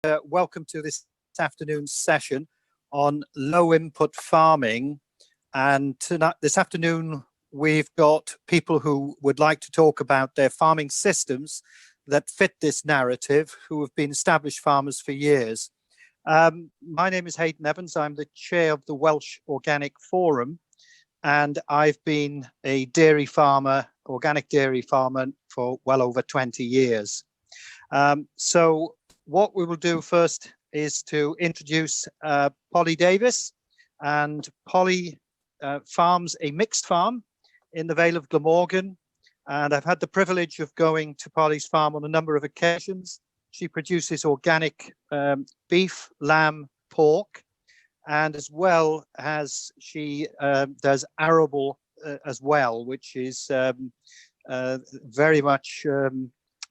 welcome to this afternoon's session on low input farming. And this afternoon, we've got people who would like to talk about their farming systems that fit this narrative, who have been established farmers for years. My name is Haydn Evans. I'm the chair of the Welsh Organic Forum, and I've been a dairy farmer, organic dairy farmer, for well over 20 years. So what we will do first is to introduce Polly Davies, and Polly farms a mixed farm in the Vale of Glamorgan, and I've had the privilege of going to Polly's farm on a number of occasions. She produces organic beef, lamb, pork, and as well as she does arable as well, which is very much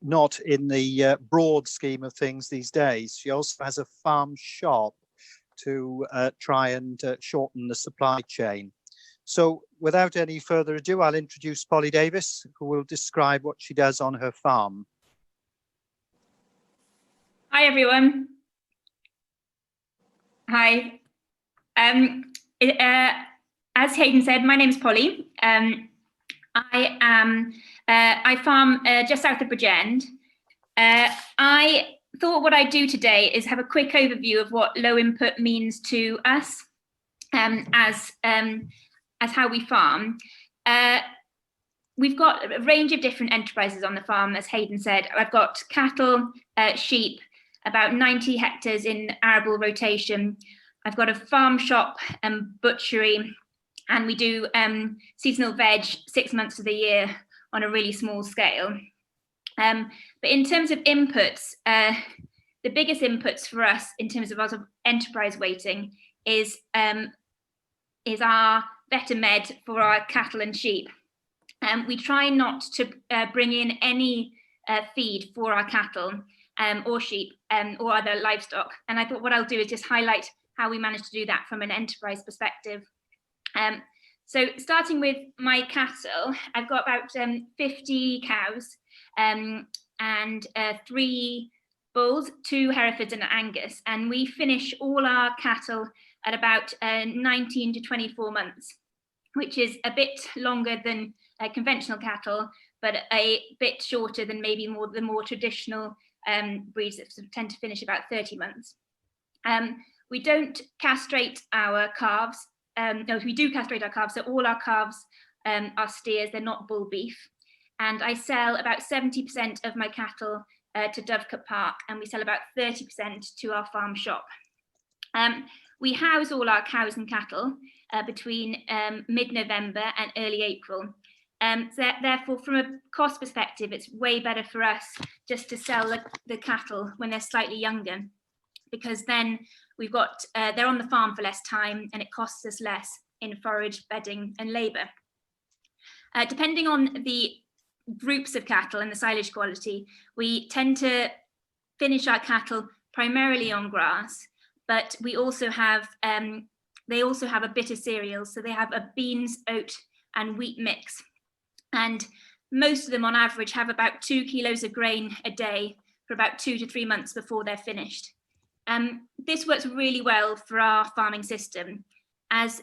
not in the broad scheme of things these days. She also has a farm shop to try and shorten the supply chain. So without any further ado, I'll introduce Polly Davies, who will describe what she does on her farm. Hi everyone. Hi. As Haydn said, my name is Polly. I farm just south of Bridgend. I thought what I'd do today is have a quick overview of what low input means to us as how we farm. We've got a range of different enterprises on the farm, as Haydn said. I've got cattle, sheep, about 90 hectares in arable rotation. I've got a farm shop and butchery, and we do seasonal veg 6 months of the year on a really small scale. But in terms of inputs, the biggest inputs for us in terms of our enterprise weighting is our vetamed for our cattle and sheep. We try not to bring in any feed for our cattle or sheep or other livestock. And I thought what I'll do is just highlight how we manage to do that from an enterprise perspective. So starting with my cattle, I've got about 50 cows and 3 bulls, 2 Herefords and an Angus. And we finish all our cattle at about 19 to 24 months, which is a bit longer than conventional cattle, but a bit shorter than maybe the more traditional breeds that sort of tend to finish about 30 months. We don't castrate our calves. No, we do castrate our calves, so all our calves are steers, they're not bull beef. And I sell about 70% of my cattle to Dovecote Park, and we sell about 30% to our farm shop. We house all our cows and cattle between mid-November and early April. So therefore, from a cost perspective, it's way better for us just to sell the cattle when they're slightly younger, because then we've got, they're on the farm for less time and it costs us less in forage, bedding and labour. Depending on the groups of cattle and the silage quality, we tend to finish our cattle primarily on grass, but we also have, they also have a bit of cereals. So they have a beans, oat and wheat mix. And most of them on average have about 2 kilos of grain a day for about 2 to 3 months before they're finished. This works really well for our farming system, as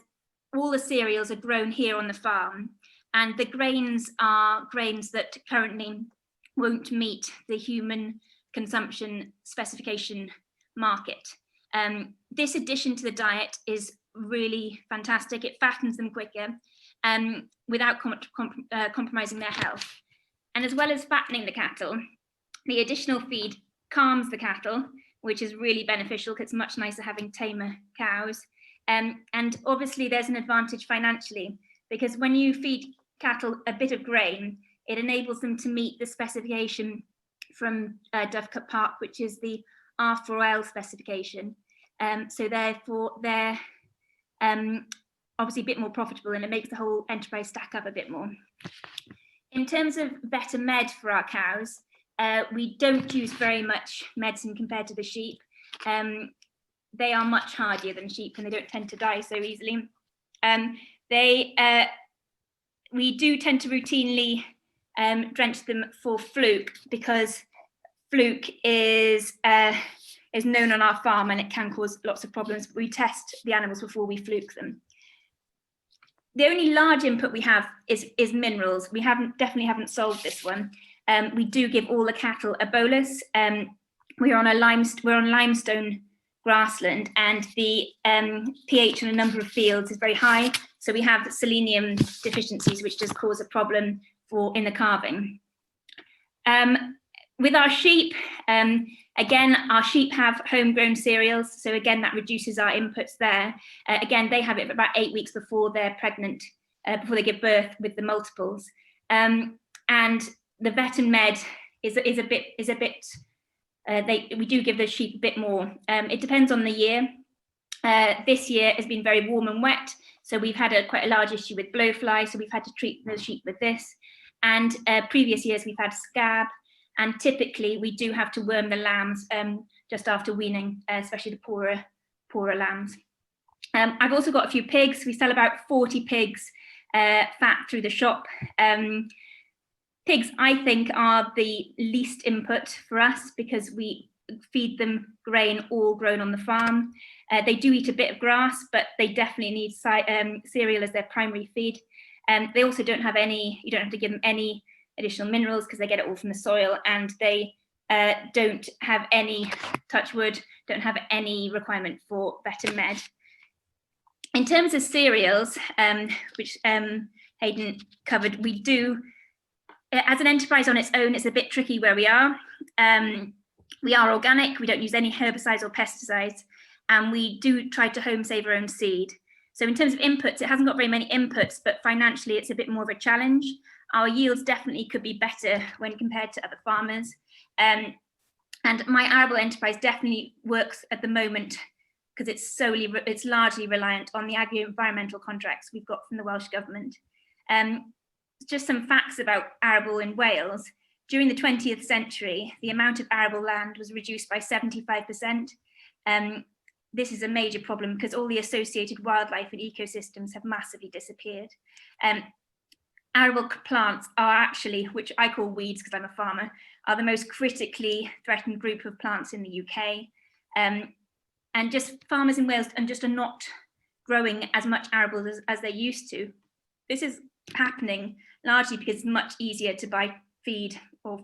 all the cereals are grown here on the farm, and the grains are grains that currently won't meet the human consumption specification market. This addition to the diet is really fantastic. It fattens them quicker without compromising their health. And as well as fattening the cattle, the additional feed calms the cattle, which is really beneficial because it's much nicer having tamer cows. And obviously there's an advantage financially, because when you feed cattle a bit of grain, it enables them to meet the specification from Dovecote Park, which is the R4L specification. So therefore they're obviously a bit more profitable, and it makes the whole enterprise stack up a bit more. In terms of vetamed for our cows, we don't use very much medicine compared to the sheep. They are much hardier than sheep and they don't tend to die so easily. We do tend to routinely drench them for fluke, because fluke is is known on our farm, and it can cause lots of problems. We test the animals before we fluke them. The only large input we have is minerals. We definitely haven't solved this one. We do give all the cattle a bolus. We're on limestone grassland, and the pH in a number of fields is very high. So we have selenium deficiencies, which does cause a problem in the calving. With our sheep, again, our sheep have homegrown cereals. So again, that reduces our inputs there. Again, they have it about 8 weeks before they're pregnant, before they give birth with the multiples. And the vet and med we do give the sheep a bit more. It depends on the year. This year has been very warm and wet, so we've had quite a large issue with blowfly, so we've had to treat the sheep with this. And previous years we've had scab, and typically we do have to worm the lambs just after weaning, especially the poorer lambs. I've also got a few pigs. We sell about 40 pigs fat through the shop. Pigs, I think, are the least input for us because we feed them grain all grown on the farm. They do eat a bit of grass, but they definitely need cereal as their primary feed. They also don't have you don't have to give them any additional minerals because they get it all from the soil, and they don't have any, touch wood, don't have any requirement for vet and med. In terms of cereals, which Haydn covered, we do, as an enterprise on its own, it's a bit tricky where we are. We are organic, we don't use any herbicides or pesticides, and we do try to home save our own seed. So in terms of inputs, it hasn't got very many inputs, but financially it's a bit more of a challenge. Our yields definitely could be better when compared to other farmers. And my arable enterprise definitely works at the moment because it's largely reliant on the agri-environmental contracts we've got from the Welsh Government. Just some facts about arable in Wales. During the 20th century, the amount of arable land was reduced by 75%. This is a major problem because all the associated wildlife and ecosystems have massively disappeared. Arable plants are actually, which I call weeds because I'm a farmer, are the most critically threatened group of plants in the UK. And just farmers in Wales are not growing as much arable as they used to. This is happening largely because it's much easier to buy feed for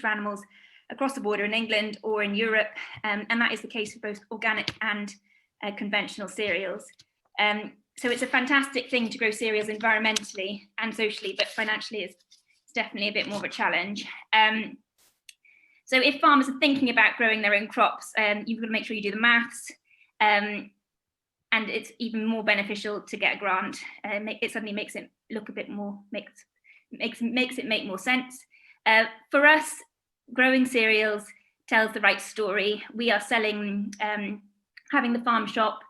animals across the border in England or in Europe, and that is the case for both organic and conventional cereals. So it's a fantastic thing to grow cereals environmentally and socially, but financially it's definitely a bit more of a challenge. So if farmers are thinking about growing their own crops, you've got to make sure you do the maths, and it's even more beneficial to get a grant. It suddenly makes it look a bit more, makes it make more sense. For us, growing cereals tells the right story. We are selling, having the farm shop,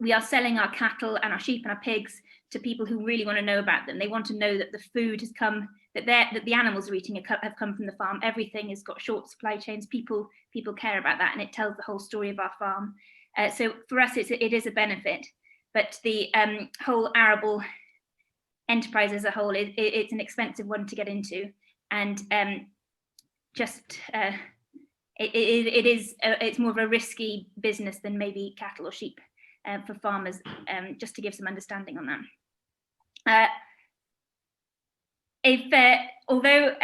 we are selling our cattle and our sheep and our pigs to people who really want to know about them. They want to know that the food has come, that the animals are eating have come from the farm. Everything has got short supply chains. People care about that, and it tells the whole story of our farm. So for us, it is a benefit, but the whole arable enterprise as a whole, it's an expensive one to get into, and it's more of a risky business than maybe cattle or sheep for farmers, just to give some understanding on that. Although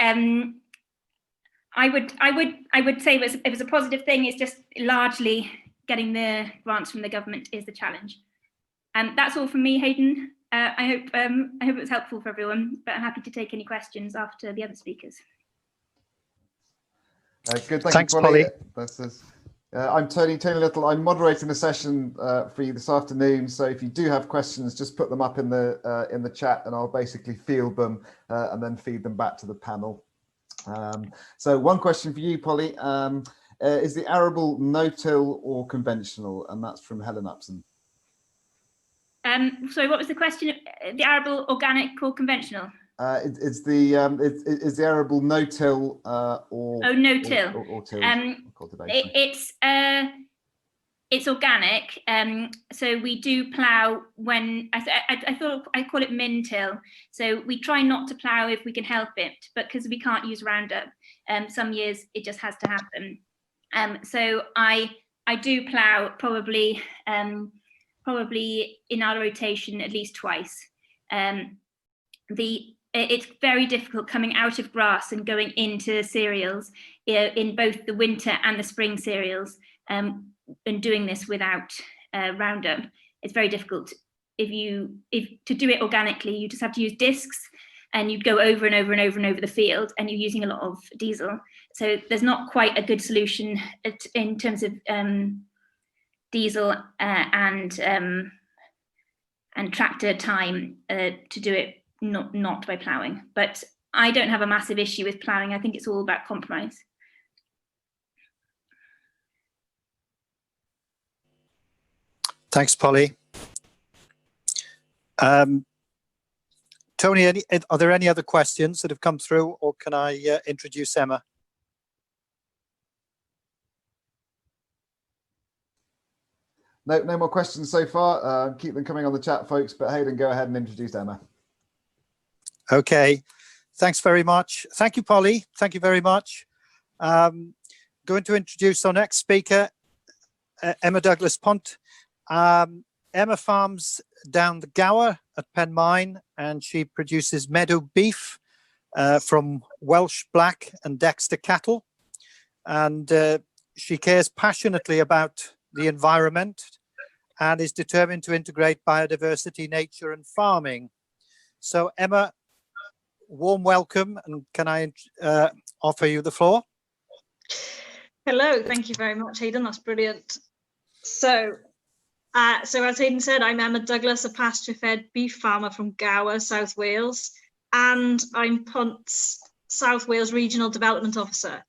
I would say it was a positive thing, it's just largely getting the grants from the government is the challenge. That's all from me, Haydn. I hope it was helpful for everyone, but I'm happy to take any questions after the other speakers. Good, thanks, you, Polly. I'm Tony Little. I'm moderating the session for you this afternoon. So if you do have questions, just put them up in the chat, and I'll basically field them and then feed them back to the panel. So one question for you, Polly. Is the arable no-till or conventional? And that's from Helen Upson. Sorry, what was the question? The arable organic or conventional? Is the arable no-till or no-till? Or till cultivation? It's organic. So we do plough when I thought I call it min-till. So we try not to plough if we can help it, but because we can't use Roundup, some years it just has to happen. So I do plough probably in our rotation at least twice. It's very difficult coming out of grass and going into cereals in both the winter and the spring cereals, and doing this without Roundup. It's very difficult. If to do it organically, you just have to use discs, and you'd go over and over and over and over the field, and you're using a lot of diesel. So there's not quite a good solution in terms of diesel and tractor time to do it not by ploughing. But I don't have a massive issue with ploughing. I think it's all about compromise. Thanks, Polly. Tony, are there any other questions that have come through, or can I introduce Emma? No more questions so far. Keep them coming on the chat, folks, but Haydn, go ahead and introduce Emma. Okay, thanks very much. Thank you, Polly. Thank you very much. Going to introduce our next speaker, Emma Douglas PONT. Emma farms down the Gower at Penmine, and she produces meadow beef from Welsh Black and Dexter cattle. And she cares passionately about the environment and is determined to integrate biodiversity, nature and farming. So Emma, warm welcome, and can I offer you the floor? Hello, thank you very much, Haydn. That's brilliant. So as Haydn said, I'm Emma Douglas, a pasture-fed beef farmer from Gower, South Wales, and I'm PONT's South Wales Regional Development Officer.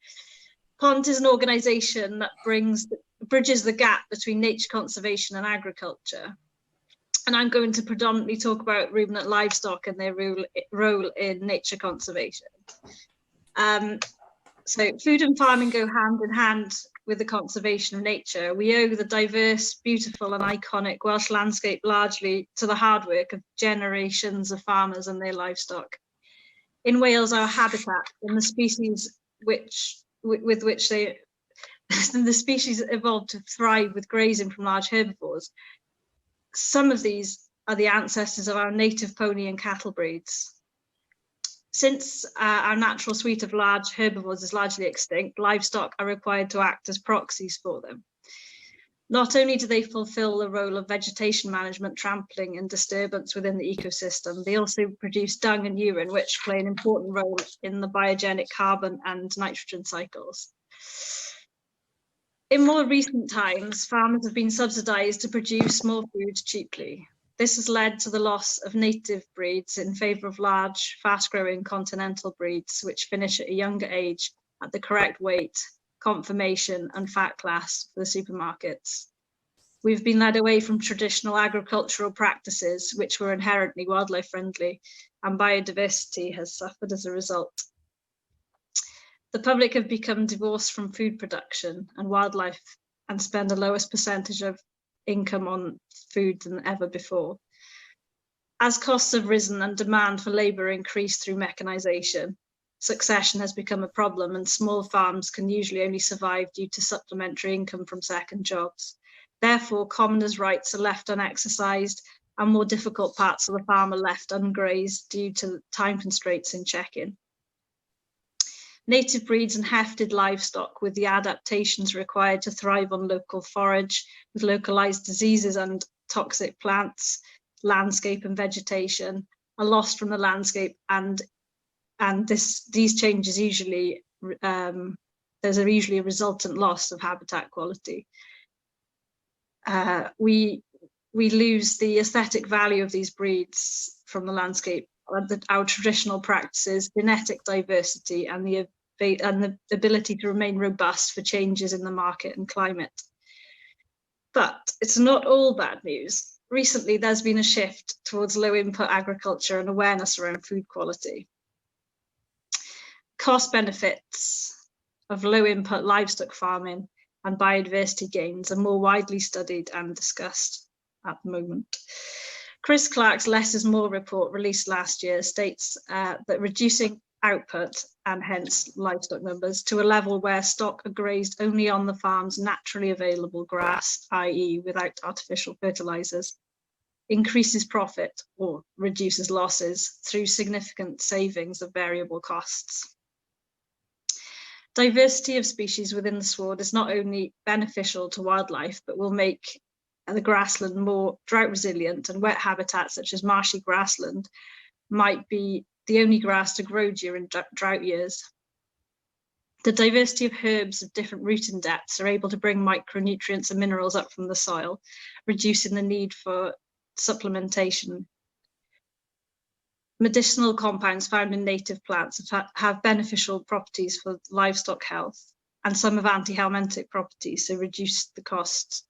PONT is an organisation that bridges the gap between nature conservation and agriculture. And I'm going to predominantly talk about ruminant livestock and their role in nature conservation. So food and farming go hand in hand with the conservation of nature. We owe the diverse, beautiful and iconic Welsh landscape largely to the hard work of generations of farmers and their livestock. In Wales, our habitat and the species with which the species evolved to thrive with grazing from large herbivores. Some of these are the ancestors of our native pony and cattle breeds. Since our natural suite of large herbivores is largely extinct, livestock are required to act as proxies for them. Not only do they fulfill the role of vegetation management, trampling and disturbance within the ecosystem, they also produce dung and urine, which play an important role in the biogenic carbon and nitrogen cycles. In more recent times, farmers have been subsidised to produce more food cheaply. This has led to the loss of native breeds in favour of large, fast-growing continental breeds, which finish at a younger age at the correct weight, conformation and fat class for the supermarkets. We've been led away from traditional agricultural practices, which were inherently wildlife friendly, and biodiversity has suffered as a result. The public have become divorced from food production and wildlife and spend the lowest percentage of income on food than ever before. As costs have risen and demand for labour increased through mechanisation, succession has become a problem, and small farms can usually only survive due to supplementary income from second jobs. Therefore, commoners' rights are left unexercised and more difficult parts of the farm are left ungrazed due to time constraints in check-in. Native breeds and hefted livestock with the adaptations required to thrive on local forage with localised diseases and toxic plants, landscape and vegetation are lost from the landscape, and these changes usually there's usually a resultant loss of habitat quality. We lose the aesthetic value of these breeds from the landscape, our traditional practices, genetic diversity, and the ability to remain robust for changes in the market and climate. But it's not all bad news. Recently, there's been a shift towards low input agriculture and awareness around food quality. Cost benefits of low input livestock farming and biodiversity gains are more widely studied and discussed at the moment. Chris Clark's Less is More report released last year states that reducing output and hence livestock numbers to a level where stock are grazed only on the farm's naturally available grass, i.e. without artificial fertilizers, increases profit or reduces losses through significant savings of variable costs. Diversity of species within the sward is not only beneficial to wildlife, but will make the grassland more drought resilient, and wet habitats such as marshy grassland might be the only grass to grow during drought years. The diversity of herbs of different rooting depths are able to bring micronutrients and minerals up from the soil, reducing the need for supplementation. Medicinal compounds found in native plants have beneficial properties for livestock health, and some have anti-helminthic properties, so reduce the costs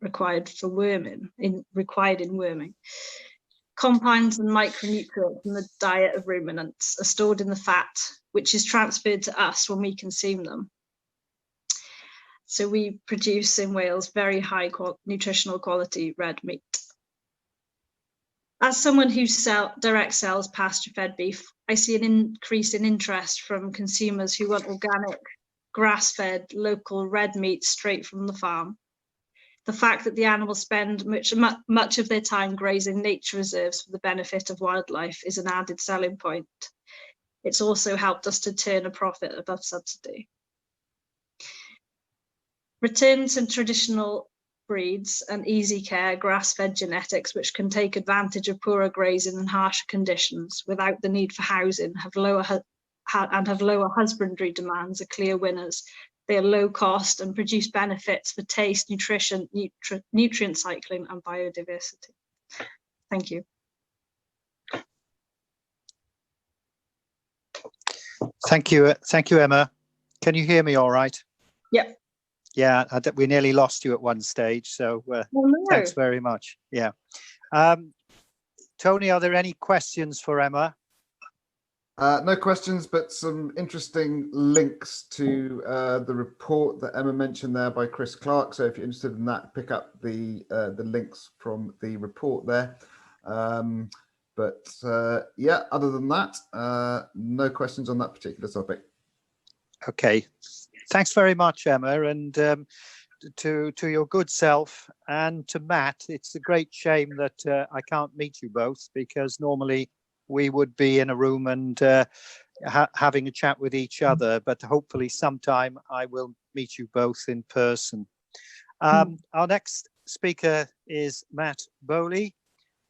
required for worming, required in worming. Compounds and micronutrients in the diet of ruminants are stored in the fat, which is transferred to us when we consume them. So we produce in Wales very high nutritional quality red meat. As someone who direct sells pasture-fed beef, I see an increase in interest from consumers who want organic, grass-fed, local red meat straight from the farm. The fact that the animals spend much of their time grazing nature reserves for the benefit of wildlife is an added selling point. It's also helped us to turn a profit above subsidy. Return to traditional breeds and easy care grass-fed genetics, which can take advantage of poorer grazing and harsher conditions without the need for housing, have lower husbandry demands, are clear winners. They are low cost and produce benefits for taste, nutrition, nutrient cycling and biodiversity. Thank you. Thank you, Emma. Can you hear me all right? Yep. Yeah, we nearly lost you at one stage, so thanks very much. Yeah. Tony, are there any questions for Emma? No questions, but some interesting links to the report that Emma mentioned there by Chris Clark. So if you're interested in that, pick up the links from the report there. Yeah, other than that, no questions on that particular topic. Okay, thanks very much, Emma, and to your good self and to Matt. It's a great shame that I can't meet you both, because normally we would be in a room and having a chat with each other, but hopefully sometime I will meet you both in person. Our next speaker is Matt Boley,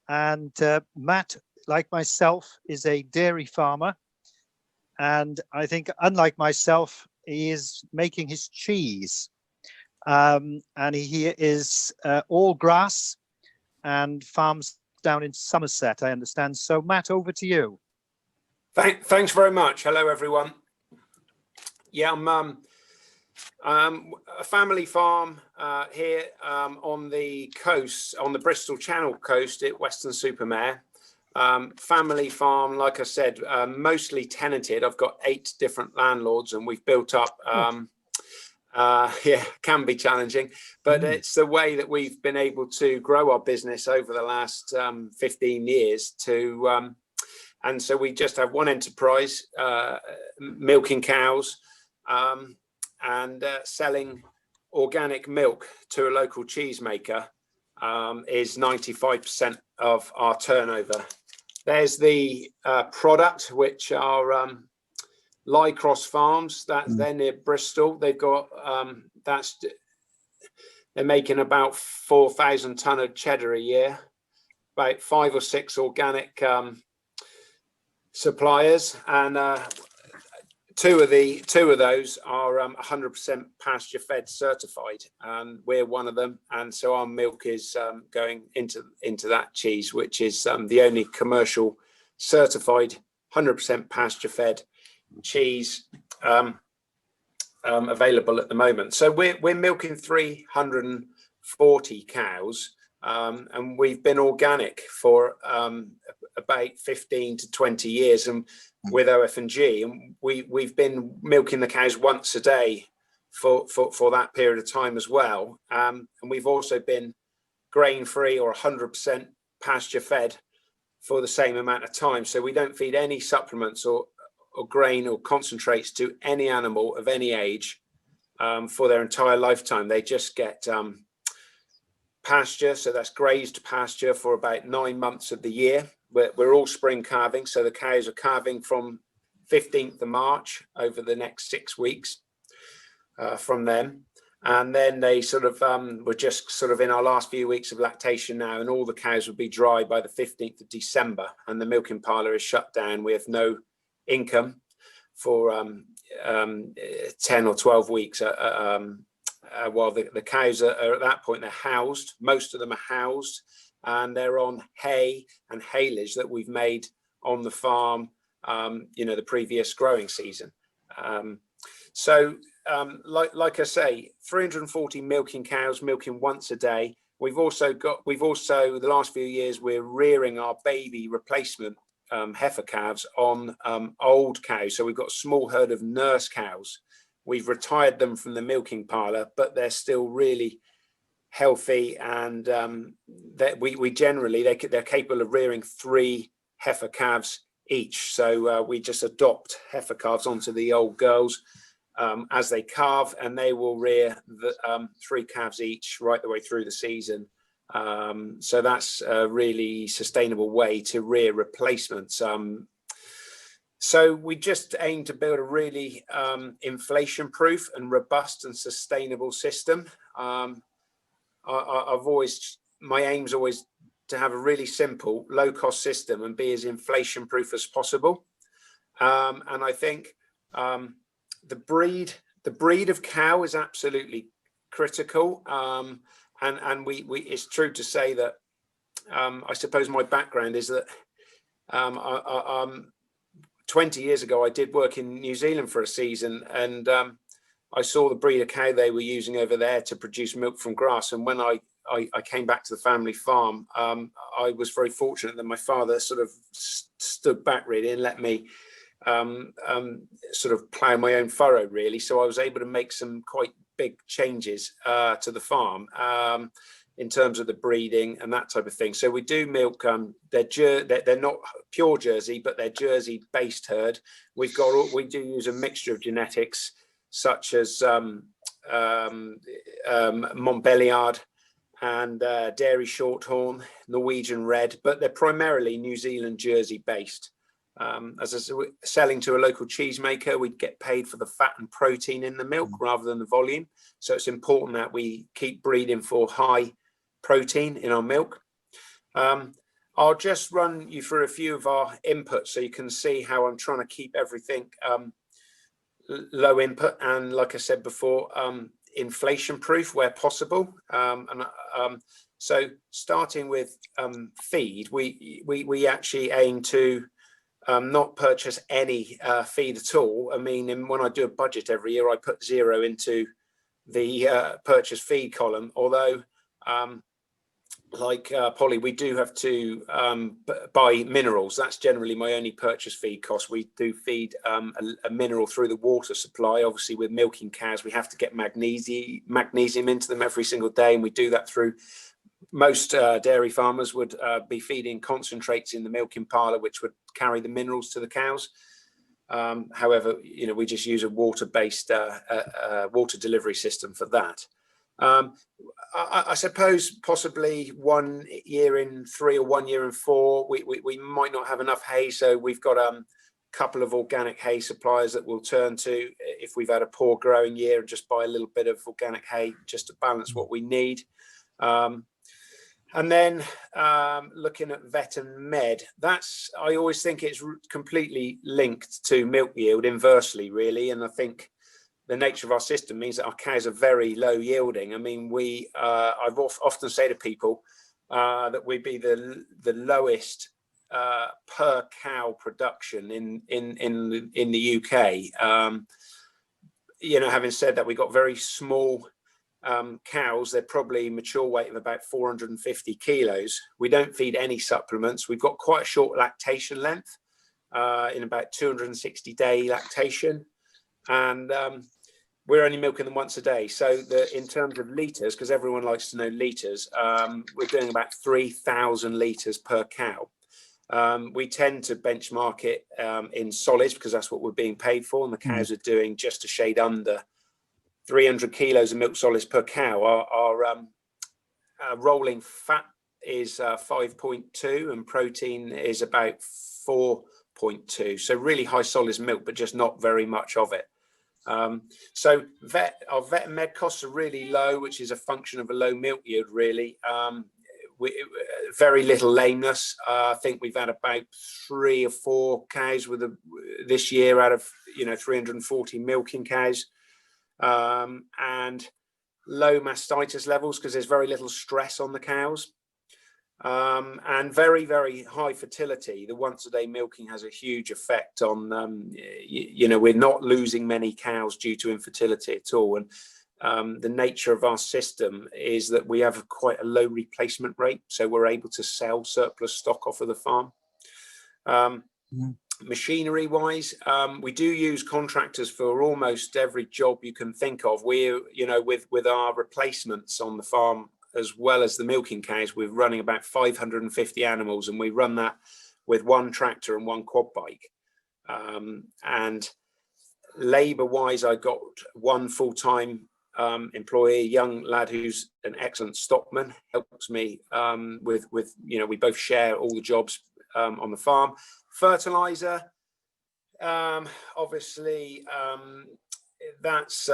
and Matt, like myself, is a dairy farmer, and I think, unlike myself, he is making his cheese, and he is all grass and farms down in Somerset, I understand. So Matt, over to you. Thanks very much. Hello, everyone. Yeah, I'm a family farm here on the coast, on the Bristol Channel coast at Weston-super-Mare. Family farm, like I said, mostly tenanted. I've got 8 different landlords, and we've built up yeah, can be challenging, but it's the way that we've been able to grow our business over the last 15 years to and so we just have one enterprise, milking cows and selling organic milk to a local cheesemaker is 95% of our turnover. There's the product, which are Lycross Farms, they're near Bristol. They've got they're making about 4,000 tonne of cheddar a year, about 5 or 6 organic suppliers, and two of those are 100% pasture fed certified, and we're one of them. And so our milk is going into that cheese, which is the only commercial certified 100% pasture fed cheese available at the moment. So we're milking 340 cows, and we've been organic for about 15 to 20 years, and with OF&G, and we've been milking the cows once a day for that period of time as well. And we've also been grain free or 100% pasture fed for the same amount of time. So we don't feed any supplements or or grain or concentrates to any animal of any age for their entire lifetime. They just get pasture, so that's grazed pasture for about 9 months of the year. We're all spring calving, so the cows are calving from 15th of March over the next 6 weeks from them. And then they sort of, we're just sort of in our last few weeks of lactation now, and all the cows will be dry by the 15th of December, and the milking parlour is shut down. We have no income for 10 or 12 weeks while the cows are at that point, they're housed. Most of them are housed, and they're on hay and haylage that we've made on the farm, you know, the previous growing season. Like I say, 340 milking cows milking once a day. We've also the last few years, we're rearing our baby replacement heifer calves on old cows. So we've got a small herd of nurse cows. We've retired them from the milking parlour, but they're still really healthy, and that we generally they're capable of rearing 3 heifer calves each. So we just adopt heifer calves onto the old girls as they calve, and they will rear the 3 calves each right the way through the season. So that's a really sustainable way to rear replacements. So we just aim to build a really inflation-proof and robust and sustainable system. My aim's always to have a really simple, low-cost system and be as inflation-proof as possible. And I think the breed of cow is absolutely critical. And it's true to say that I suppose my background is that 20 years ago I did work in New Zealand for a season, and I saw the breed of cow they were using over there to produce milk from grass. And when I came back to the family farm, I was very fortunate that my father sort of stood back really and let me sort of plough my own furrow really. So I was able to make some quite big changes to the farm in terms of the breeding and that type of thing. So we do milk, they're not pure Jersey, but they're Jersey based herd. We do use a mixture of genetics such as Montbéliard and Dairy Shorthorn, Norwegian Red, but they're primarily New Zealand Jersey based. As I said, selling to a local cheesemaker, we get paid for the fat and protein in the milk rather than the volume. So it's important that we keep breeding for high protein in our milk. I'll just run you through a few of our inputs so you can see how I'm trying to keep everything low input and, like I said before, inflation proof where possible. So starting with feed, we actually aim to not purchase any feed at all. I mean, when I do a budget every year, I put 0 into the purchase feed column, although like Polly, we do have to buy minerals. That's generally my only purchase feed cost. We do feed a mineral through the water supply. Obviously with milking cows, we have to get magnesium into them every single day, and we do that through most dairy farmers would be feeding concentrates in the milking parlour, which would carry the minerals to the cows. However, you know, we just use a water-based water delivery system for that. I suppose possibly 1 year in 3 or 1 year in 4, we might not have enough hay, so we've got a couple of organic hay suppliers that we'll turn to if we've had a poor growing year, and just buy a little bit of organic hay just to balance what we need. And then looking at vet and med, I always think it's completely linked to milk yield inversely, really. And I think the nature of our system means that our cows are very low yielding. I mean, I've often say to people that we'd be the lowest per cow production in the UK. You know, having said that, we've got very small cows. They're probably mature weight of about 450 kilos. We don't feed any supplements. We've got quite a short lactation length, in about 260-day lactation, and we're only milking them once a day. So in terms of litres, because everyone likes to know litres, we're doing about 3,000 litres per cow. We tend to benchmark it in solids because that's what we're being paid for, and the cows are doing just a shade under 300 kilos of milk solids per cow. Our rolling fat is 5.2 and protein is about 4.2. So really high solids milk, but just not very much of it. So our vet and med costs are really low, which is a function of a low milk yield, really. Very little lameness. I think we've had about 3 or 4 cows with this year out of 340 milking cows, and low mastitis levels because there's very little stress on the cows, and very, very high fertility. The once-a-day milking has a huge effect on we're not losing many cows due to infertility at all. And the nature of our system is that we have quite a low replacement rate, so we're able to sell surplus stock off of the farm. Machinery wise, we do use contractors for almost every job you can think of. We're, with our replacements on the farm, as well as the milking cows, we're running about 550 animals, and we run that with 1 tractor and 1 quad bike. And labour wise, I got 1 full-time employee, a young lad who's an excellent stockman, helps me with we both share all the jobs on the farm. Fertilizer, obviously, that's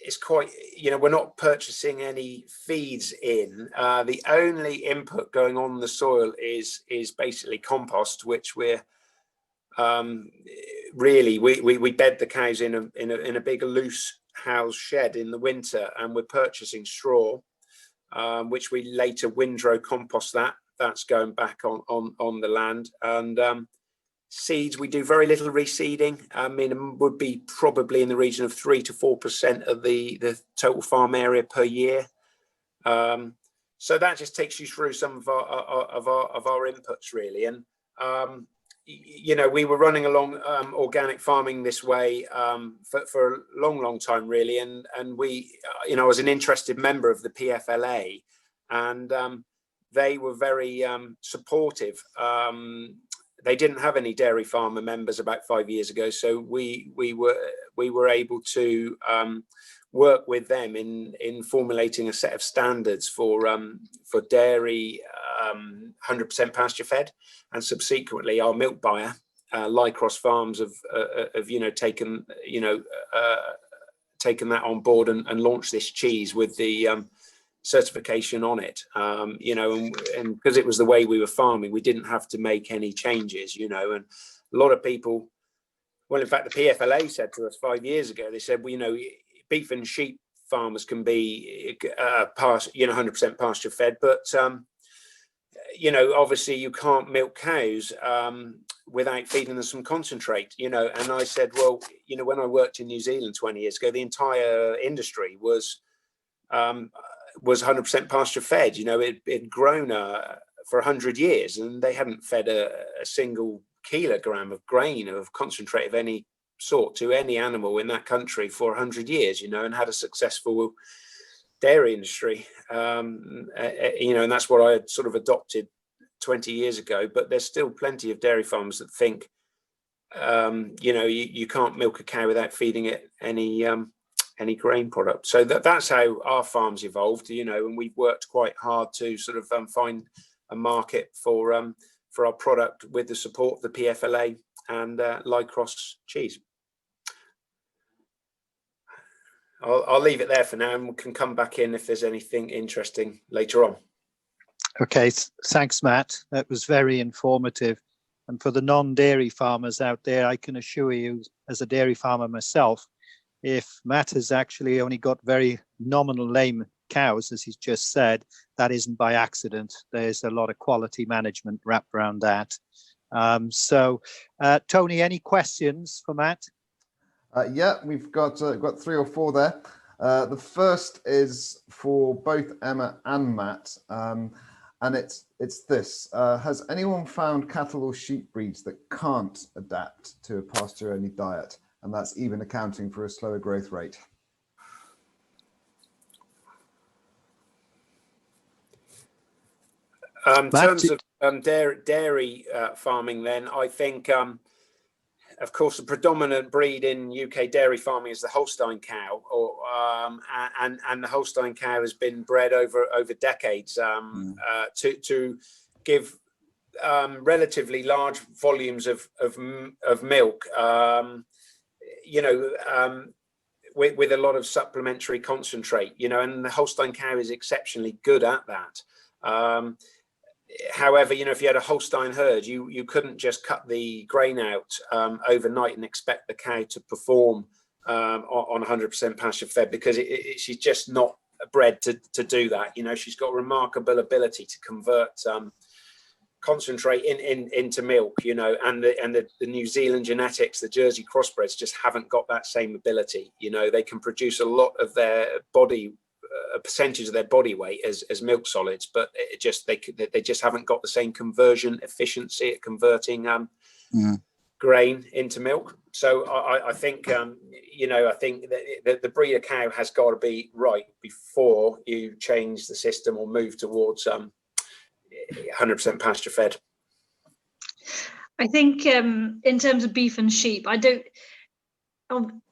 it's quite, we're not purchasing any feeds in. The only input going on the soil is basically compost, which we're really we bed the cows in a big loose house shed in the winter, and we're purchasing straw, which we later windrow compost. That's going back on the land. And seeds, we do very little reseeding. I mean, it would be probably in the region of 3 to 4% of the total farm area per year. So that just takes you through some of our inputs, really. And we were running along organic farming this way for a long time, really. And we, I was an interested member of the PFLA, and they were very supportive. They didn't have any dairy farmer members about 5 years ago, so we were able to work with them in formulating a set of standards for dairy 100% pasture fed, and subsequently our milk buyer, Lycross Farms, have taken that on board and launched this cheese with the certification on it, and because it was the way we were farming, we didn't have to make any changes, and a lot of people, well, in fact, the PFLA said to us 5 years ago, they said, well, beef and sheep farmers can be 100% pasture fed, but obviously you can't milk cows without feeding them some concentrate, and I said, well, when I worked in New Zealand 20 years ago, the entire industry was 100% pasture fed. It'd grown for 100 years, and they hadn't fed a single kilogram of grain of concentrate of any sort to any animal in that country for 100 years, and had a successful dairy industry, and that's what I had sort of adopted 20 years ago. But there's still plenty of dairy farmers that think you can't milk a cow without feeding it any grain product. So that's how our farms evolved, and we've worked quite hard to sort of find a market for our product with the support of the PFLA and Lycross cheese. I'll leave it there for now, and we can come back in if there's anything interesting later on. Okay, thanks, Matt. That was very informative. And for the non-dairy farmers out there, I can assure you, as a dairy farmer myself, if Matt has actually only got very nominal lame cows, as he's just said, that isn't by accident. There's a lot of quality management wrapped around that. Tony, any questions for Matt? Yeah, we've got 3 or 4 there. The first is for both Emma and Matt, and it's this: has anyone found cattle or sheep breeds that can't adapt to a pasture-only diet, and that's even accounting for a slower growth rate? In terms of dairy farming, then I think, of course, the predominant breed in UK dairy farming is the Holstein cow, and the Holstein cow has been bred over decades to give relatively large volumes of milk, with a lot of supplementary concentrate, and the Holstein cow is exceptionally good at that. However, if you had a Holstein herd, you couldn't just cut the grain out overnight and expect the cow to perform on 100% pasture fed, because she's just not bred to do that. She's got remarkable ability to convert concentrate into milk, and the New Zealand genetics, the Jersey crossbreds, just haven't got that same ability. They can produce a lot of their body, a percentage of their body weight as milk solids, but they just haven't got the same conversion efficiency at converting grain into milk. So I think I think that the breeder cow has got to be right before you change the system or move towards 100% pasture fed. I think in terms of beef and sheep,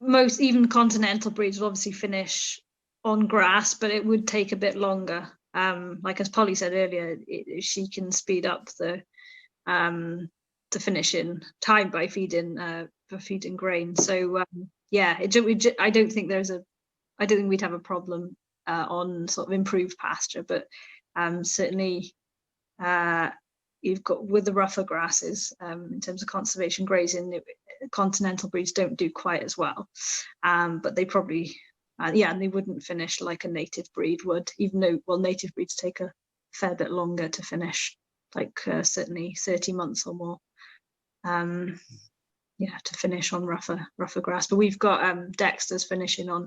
most even continental breeds will obviously finish on grass, but it would take a bit longer. Like as Polly said earlier, she can speed up the finishing time by feeding grain. So yeah, I don't think we'd have a problem on sort of improved pasture, but certainly you've got with the rougher grasses, in terms of conservation grazing, continental breeds don't do quite as well, but they probably and they wouldn't finish like a native breed would, even though native breeds take a fair bit longer to finish, like certainly 30 months or more to finish on rougher grass. But we've got Dexter's finishing on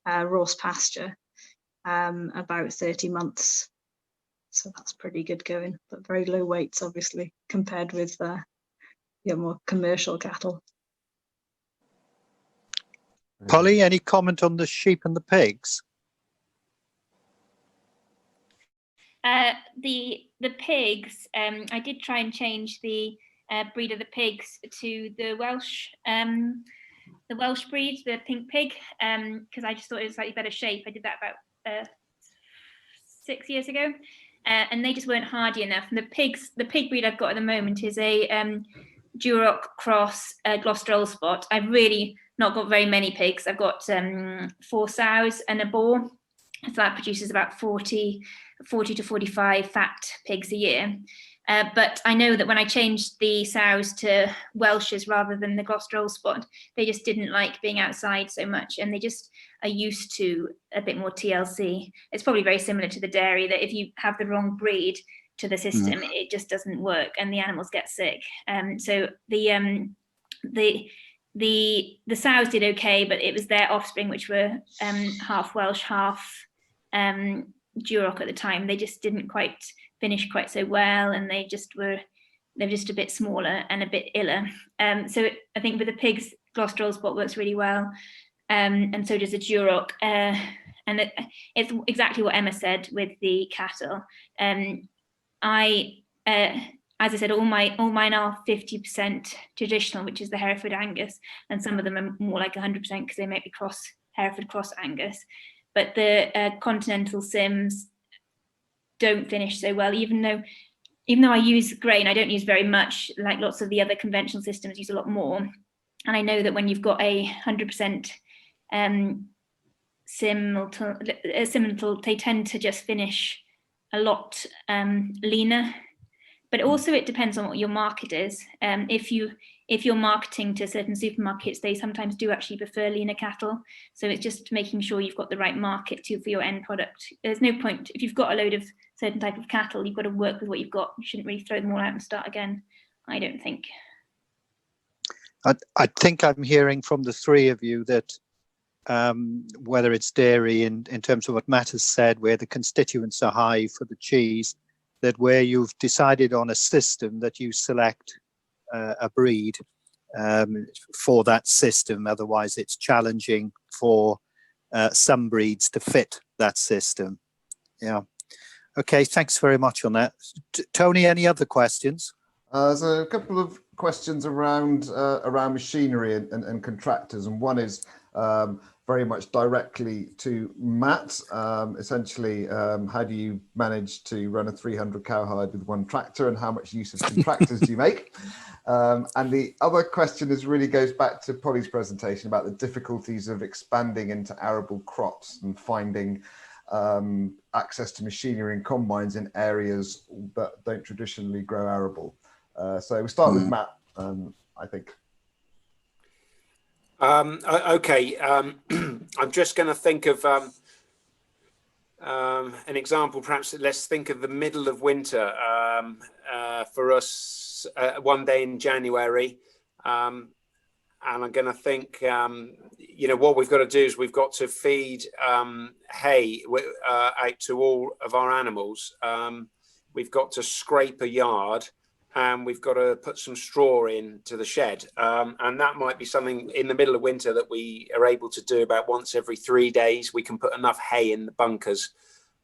Ross pasture about 30 months. So that's pretty good going, but very low weights, obviously, compared with more commercial cattle. Polly, any comment on the sheep and the pigs? The pigs, I did try and change the breed of the pigs to the Welsh breed, the pink pig, because I just thought it was slightly better shape. I did that about 6 years ago. And they just weren't hardy enough. And the pig breed I've got at the moment is a Duroc cross Gloucester Old Spot. I've really not got very many pigs. I've got 4 sows and a boar. So that produces about 40 to 45 fat pigs a year. But I know that when I changed the sows to Welshes rather than the Gloucester Old Spot, they just didn't like being outside so much, and they just are used to a bit more TLC. It's probably very similar to the dairy, that if you have the wrong breed to the system, it just doesn't work and the animals get sick. So the sows did okay, but it was their offspring, which were half Welsh, half Duroc at the time. They just didn't quite finish quite so well, and they're just a bit smaller and a bit iller. So I think with the pigs, Gloucester Old Spot works really well, and so does a Duroc. And it's exactly what Emma said with the cattle. As I said, all mine are 50% traditional, which is the Hereford Angus, and some of them are more like 100% because they might be Hereford cross Angus. But the continental Sims don't finish so well, even though I use grain, I don't use very much. Like lots of the other conventional systems use a lot more. And I know that when you've got a 100% simmental, they tend to just finish a lot leaner. But also it depends on what your market is. If you're marketing to certain supermarkets, they sometimes do actually prefer leaner cattle. So it's just making sure you've got the right market for your end product. There's no point, if you've got a load of certain type of cattle, you've got to work with what you've got. You shouldn't really throw them all out and start again, I don't think. I think I'm hearing from the three of you that whether it's dairy in terms of what Matt has said, where the constituents are high for the cheese, that where you've decided on a system that you select a breed for that system, otherwise it's challenging for some breeds to fit that system. Yeah. Okay, thanks very much on that. Tony, any other questions? There's a couple of questions around machinery and contractors, and one is very much directly to Matt. Essentially, how do you manage to run a 300 cowhide with one tractor, and how much use of contractors do you make? And the other question really goes back to Polly's presentation about the difficulties of expanding into arable crops and finding access to machinery and combines in areas that don't traditionally grow arable. So we start with Matt, I think. Okay, I'm just going to think of an example. Perhaps let's think of the middle of winter for us, one day in January. And I'm going to think, you know, what we've got to do is we've got to feed hay out to all of our animals. We've got to scrape a yard, and we've got to put some straw into the shed. And that might be something in the middle of winter that we are able to do about once every 3 days. We can put enough hay in the bunkers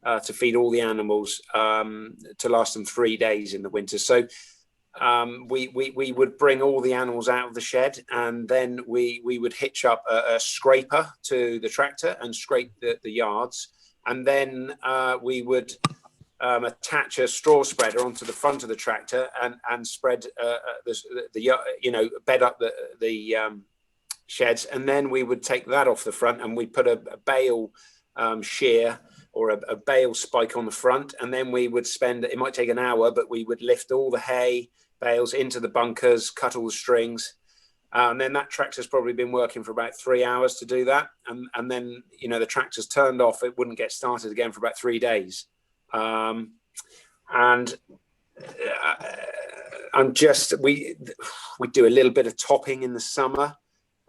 to feed all the animals to last them 3 days in the winter. So we would bring all the animals out of the shed, and then we would hitch up a scraper to the tractor and scrape the yards. And then we would attach a straw spreader onto the front of the tractor and spread you know, bed up the sheds. And then we would take that off the front, and we put a bale shear or a bale spike on the front. And then we would spend, it might take an hour, but we would lift all the hay bales into the bunkers, cut all the strings. And then that tractor's probably been working for about 3 hours to do that. And then, you know, the tractor's turned off, it wouldn't get started again for about 3 days. And I'm just, we do a little bit of topping in the summer.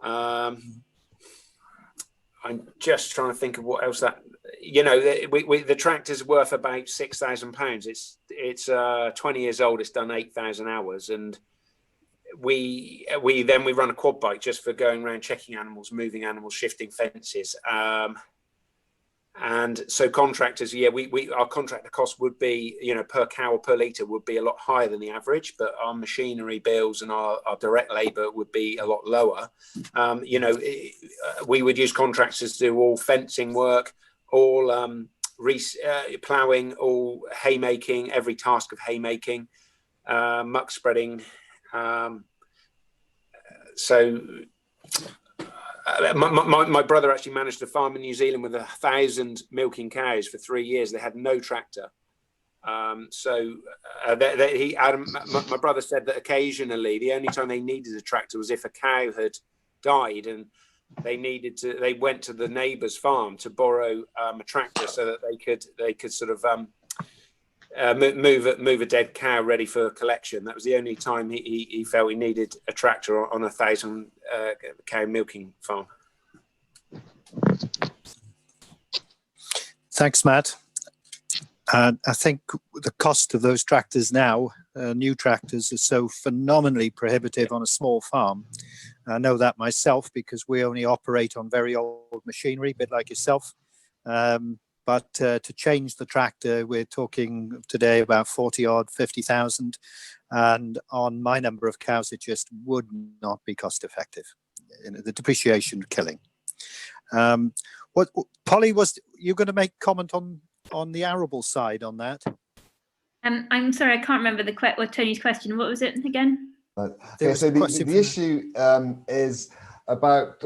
I'm just trying to think of what else that, you know, the tractor's worth about £6,000. It's 20 years old. It's done 8,000 hours, and we run a quad bike just for going around checking animals, moving animals, shifting fences. And so contractors, yeah, our contractor cost would be, you know, per cow or per litre would be a lot higher than the average, but our machinery bills and our direct labour would be a lot lower. You know, we would use contractors to do all fencing work, all ploughing, all haymaking, every task of haymaking, muck spreading. My brother actually managed a farm in New Zealand with 1,000 milking cows for 3 years. They had no tractor. My brother said that occasionally the only time they needed a tractor was if a cow had died, and they went to the neighbour's farm to borrow a tractor so that they could sort of move a dead cow ready for collection. That was the only time he felt he needed a tractor on a 1,000 cow milking farm. Thanks, Matt. I think the cost of those tractors now, new tractors, are so phenomenally prohibitive on a small farm. I know that myself because we only operate on very old machinery, a bit like yourself. But to change the tractor, we're talking today about 50,000. And on my number of cows, it just would not be cost effective. The depreciation killing. Polly, was you going to make comment on the arable side on that? I'm sorry, I can't remember what Tony's question. What was it again? Okay, so the issue is about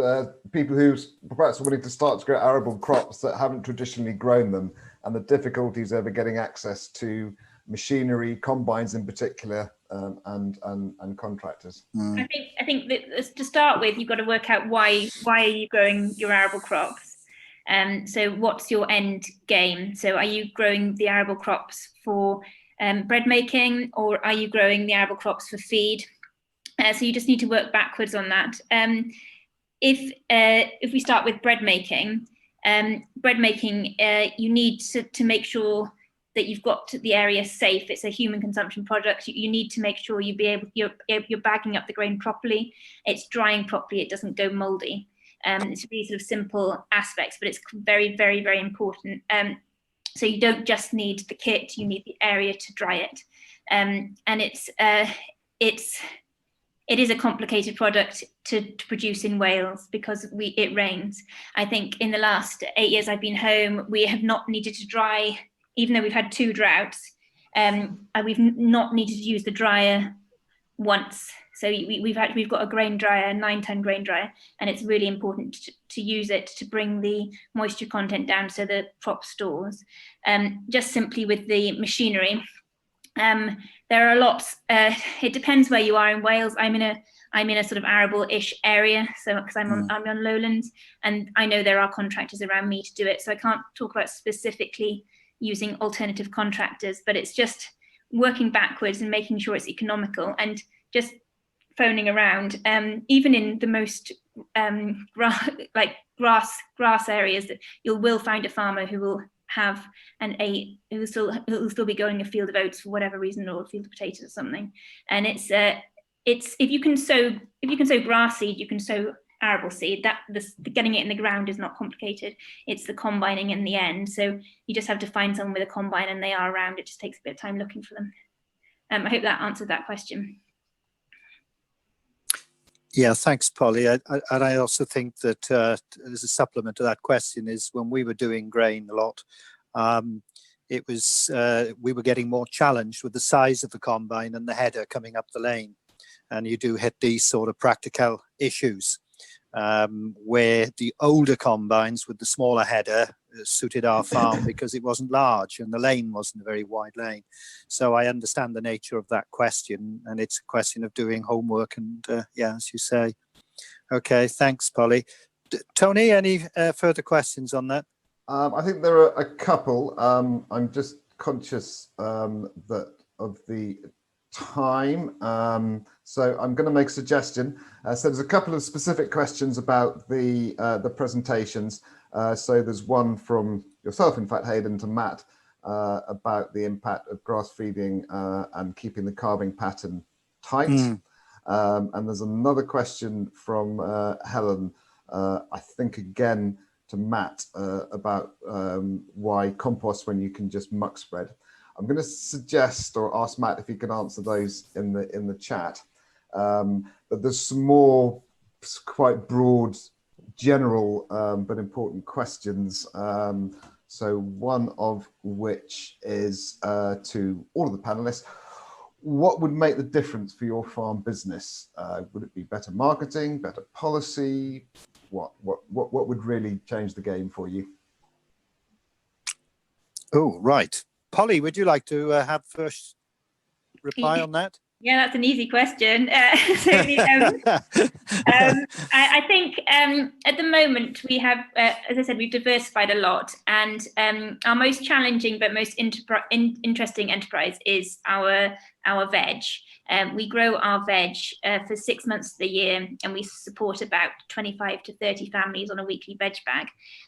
people who's perhaps wanting to start to grow arable crops that haven't traditionally grown them, and the difficulties over getting access to machinery, combines in particular, and contractors. I think that to start with, you've got to work out why are you growing your arable crops. So what's your end game? So are you growing the arable crops for bread making, or are you growing the arable crops for feed? So you just need to work backwards on that. If we start with bread making, you need to make sure that you've got the area safe. It's a human consumption product. You need to make sure you're bagging up the grain properly. It's drying properly. It doesn't go mouldy. It's really sort of simple aspects, but it's very, very, very important. So you don't just need the kit, you need the area to dry it. And it is a complicated product to produce in Wales because it rains. I think in the last 8 years I've been home, we have not needed to dry, even though we've had 2 droughts, we've not needed to use the dryer once. So we've got a grain dryer, 9-ton grain dryer, and it's really important to use it to bring the moisture content down so the crop stores. Just simply with the machinery, there are lots. It depends where you are in Wales. I'm in a sort of arable-ish area, so because I'm on lowlands, and I know there are contractors around me to do it. So I can't talk about specifically using alternative contractors, but it's just working backwards and making sure it's economical and just phoning around. Even in the most grass areas, that you will find a farmer who will have who will still be growing a field of oats for whatever reason, or a field of potatoes or something. And it's if you can sow grass seed, you can sow arable seed. Getting it in the ground is not complicated. It's the combining in the end. So you just have to find someone with a combine, and they are around. It just takes a bit of time looking for them. I hope that answered that question. Yeah, thanks, Polly. And I also think that as a supplement to that question is, when we were doing grain a lot, it was we were getting more challenged with the size of the combine and the header coming up the lane, and you do hit these sort of practical issues where the older combines with the smaller header suited our farm because it wasn't large and the lane wasn't a very wide lane. So I understand the nature of that question, and it's a question of doing homework and yeah, as you say. Okay, thanks, Polly. Tony, any further questions on that? I think there are a couple. I'm just conscious that of the time, so I'm going to make a suggestion. So there's a couple of specific questions about the presentations. So there's one from yourself, in fact, Haydn, to Matt, about the impact of grass feeding and keeping the calving pattern tight. And there's another question from Helen, I think again to Matt, about why compost when you can just muck spread. I'm going to suggest or ask Matt if he can answer those in the chat. But there's some more quite broad, general but important questions. So one of which is to all of the panelists: what would make the difference for your farm business? Would it be better marketing, better policy? What would really change the game for you? Oh, right. Polly, would you like to have first reply on that? Yeah, that's an easy question. I think at the moment we have, as I said, we've diversified a lot, and our most challenging but most interesting enterprise is our veg. We grow our veg for 6 months of the year, and we support about 25 to 30 families on a weekly veg bag.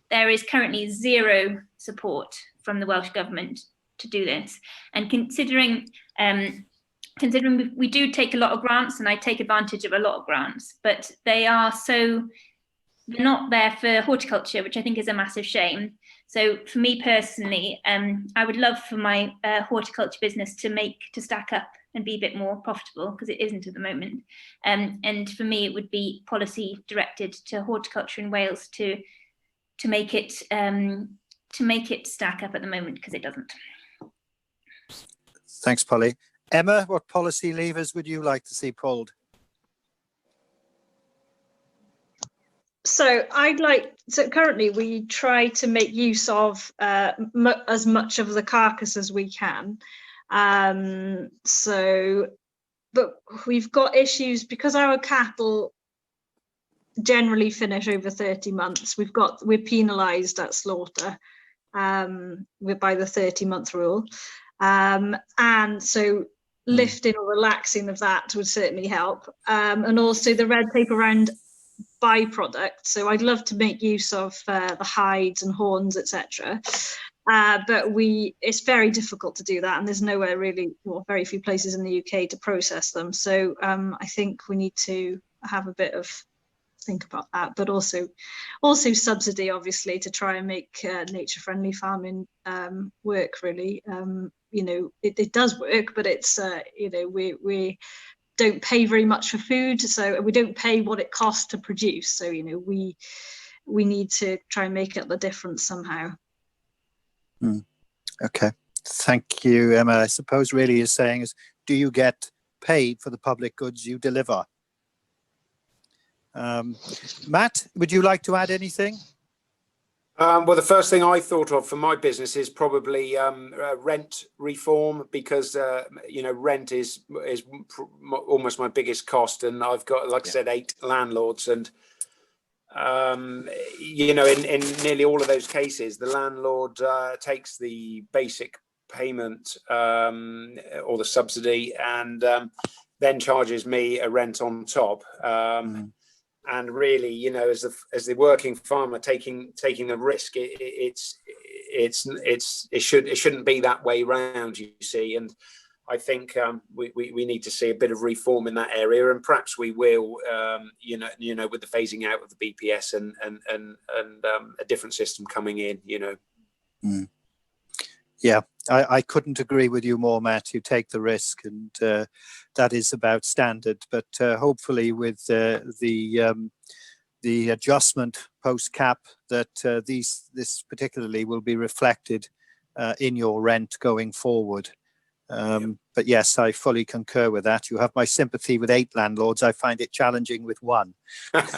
There is currently zero support from the Welsh Government to do this, and considering we do take a lot of grants, and I take advantage of a lot of grants, but they're not there for horticulture, which I think is a massive shame. So for me personally, I would love for my horticulture business to stack up and be a bit more profitable, because it isn't at the moment. And for me, it would be policy directed to horticulture in Wales to make it stack up at the moment, because it doesn't. Thanks, Polly. Emma, what policy levers would you like to see pulled? So currently we try to make use of as much of the carcass as we can. But we've got issues because our cattle generally finish over 30 months. We're penalised at slaughter. We're by the 30-month rule. And so lifting or relaxing of that would certainly help. And also the red tape around byproducts. So I'd love to make use of the hides and horns, etc. But it's very difficult to do that, and there's nowhere really, well, very few places in the UK to process them. So I think we need to have a bit of think about that, but also subsidy, obviously, to try and make nature-friendly farming work. Really, you know, it does work, but it's you know, we don't pay very much for food, so we don't pay what it costs to produce. So, you know, we need to try and make up the difference somehow. Okay, thank you, Emma. I suppose really you're saying is, do you get paid for the public goods you deliver? Matt, would you like to add anything? Well, the first thing I thought of for my business is probably rent reform, because you know, rent is almost my biggest cost, and I've got, like I said, 8 landlords, and you know, in nearly all of those cases, the landlord takes the basic payment or the subsidy, and then charges me a rent on top. And really, you know, as the working farmer taking the risk, it shouldn't be that way round, you see. And I think we need to see a bit of reform in that area, and perhaps we will, you know, with the phasing out of the BPS and a different system coming in, you know. Yeah, I couldn't agree with you more, Matt. You take the risk, and that is about standard. But hopefully, with the adjustment post cap, that this particularly will be reflected in your rent going forward. But yes, I fully concur with that. You have my sympathy with 8 landlords. I find it challenging with 1.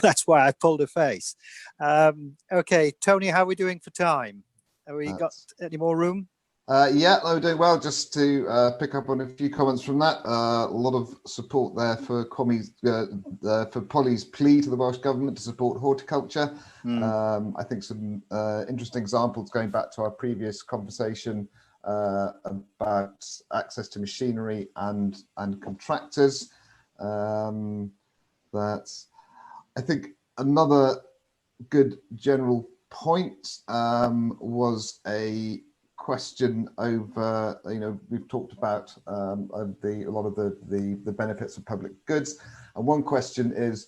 That's why I pulled a face. Okay, Tony, how are we doing for time? Have we got any more room? Yeah, we're doing well. Just to pick up on a few comments from that, a lot of support there for Polly's plea to the Welsh Government to support horticulture. I think some interesting examples going back to our previous conversation about access to machinery and contractors. That's, I think, another good general point was a question over, you know, we've talked about a lot of the benefits of public goods, and one question is,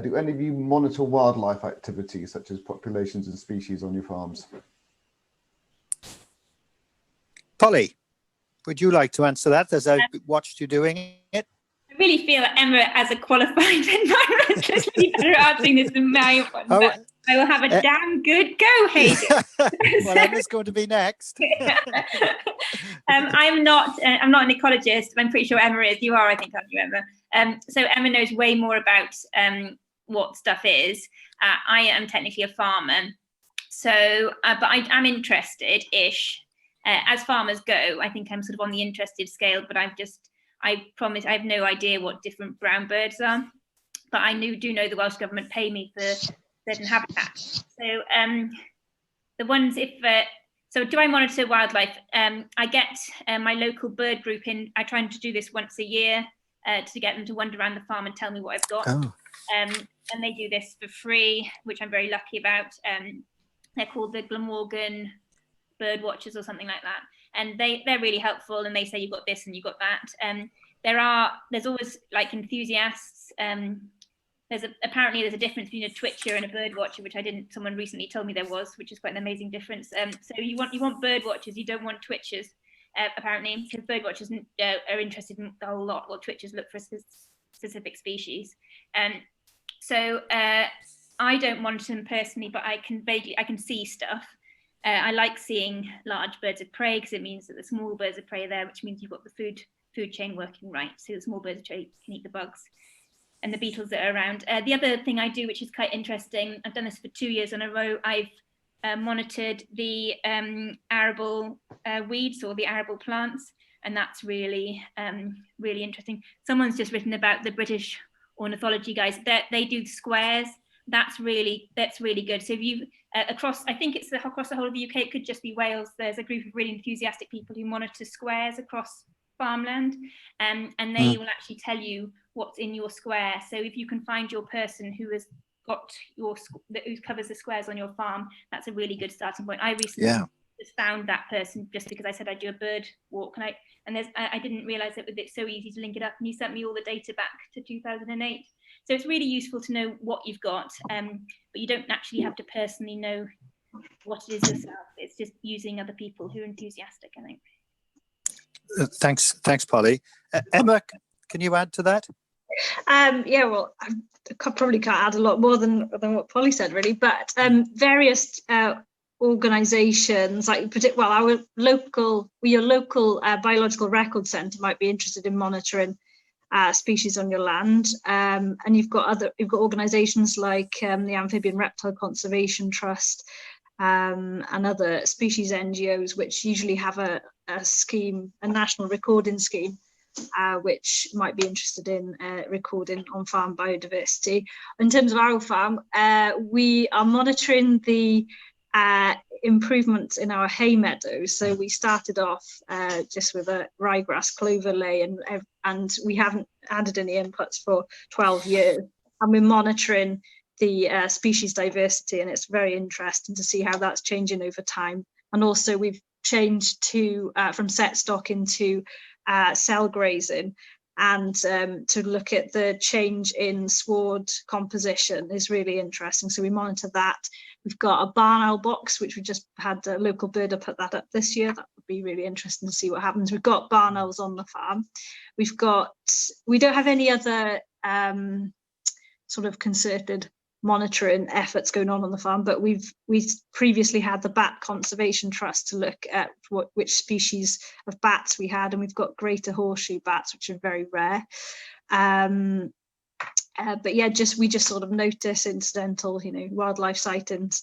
do any of you monitor wildlife activities such as populations and species on your farms? Polly, would you like to answer that, as I've watched you doing it? I really feel that Emma, as a qualified environmentalist, is better at answering this than my one. But I will have a damn good go, Haydn. Well, Emma's going to be next. I'm not an ecologist. I'm pretty sure Emma is. You are, I think, aren't you, Emma? So Emma knows way more about what stuff is. I am technically a farmer, so but I am interested-ish. As farmers go, I think I'm sort of on the interested scale, but I promise I have no idea what different brown birds are, but I do know the Welsh Government pay me for certain habitats. So the ones, so do I monitor wildlife? I get my local bird group in. I try to do this once a year to get them to wander around the farm and tell me what I've got. And they do this for free, which I'm very lucky about. They're called the Glamorgan bird watchers or something like that, and they're really helpful, and they say you've got this and you've got that. There's always, like, enthusiasts. Apparently there's a difference between a twitcher and a bird watcher, which someone recently told me there was, which is quite an amazing difference. So you want bird watchers, you don't want twitchers, apparently, because bird watchers are interested in the whole lot, while twitchers look for a specific species. So I don't monitor them personally, but I can see stuff. I like seeing large birds of prey, because it means that the small birds of prey are there, which means you've got the food chain working right. So the small birds of prey can eat the bugs and the beetles that are around. The other thing I do, which is quite interesting, I've done this for 2 years in a row. I've monitored the arable weeds, or the arable plants, and that's really really interesting. Someone's just written about the British ornithology guys. They do squares. That's really good. So if you I think it's across the whole of the UK, it could just be Wales. There's a group of really enthusiastic people who monitor squares across farmland, and they will actually tell you what's in your square. So if you can find your person who has got who covers the squares on your farm, that's a really good starting point. I recently just found that person just because I said I'd do a bird walk, and I didn't realize that it's so easy to link it up, and he sent me all the data back to 2008. So it's really useful to know what you've got, but you don't actually have to personally know what it is yourself. It's just using other people who are enthusiastic, I think. Thanks, Polly. Emma, can you add to that? Yeah, well, I probably can't add a lot more than what Polly said, really. But various organisations, like our local biological record centre might be interested in monitoring species on your land, and you've got organisations like the Amphibian Reptile Conservation Trust and other species NGOs, which usually have a scheme, a national recording scheme, which might be interested in recording on-farm biodiversity. In terms of our farm, we are monitoring the improvements in our hay meadows. So we started off just with a ryegrass clover lay, and we haven't added any inputs for 12 years. And we're monitoring the species diversity, and it's very interesting to see how that's changing over time. And also we've changed to from set stock into cell grazing, and to look at the change in sward composition is really interesting. So we monitor that. We've got a barn owl box, which we just had a local birder put that up this year. That would be really interesting to see what happens. We've got barn owls on the farm. We don't have any other sort of concerted monitoring efforts going on the farm, but we've previously had the Bat Conservation Trust to look at which species of bats we had, and we've got greater horseshoe bats, which are very rare. But yeah, we just sort of notice incidental, wildlife sightings.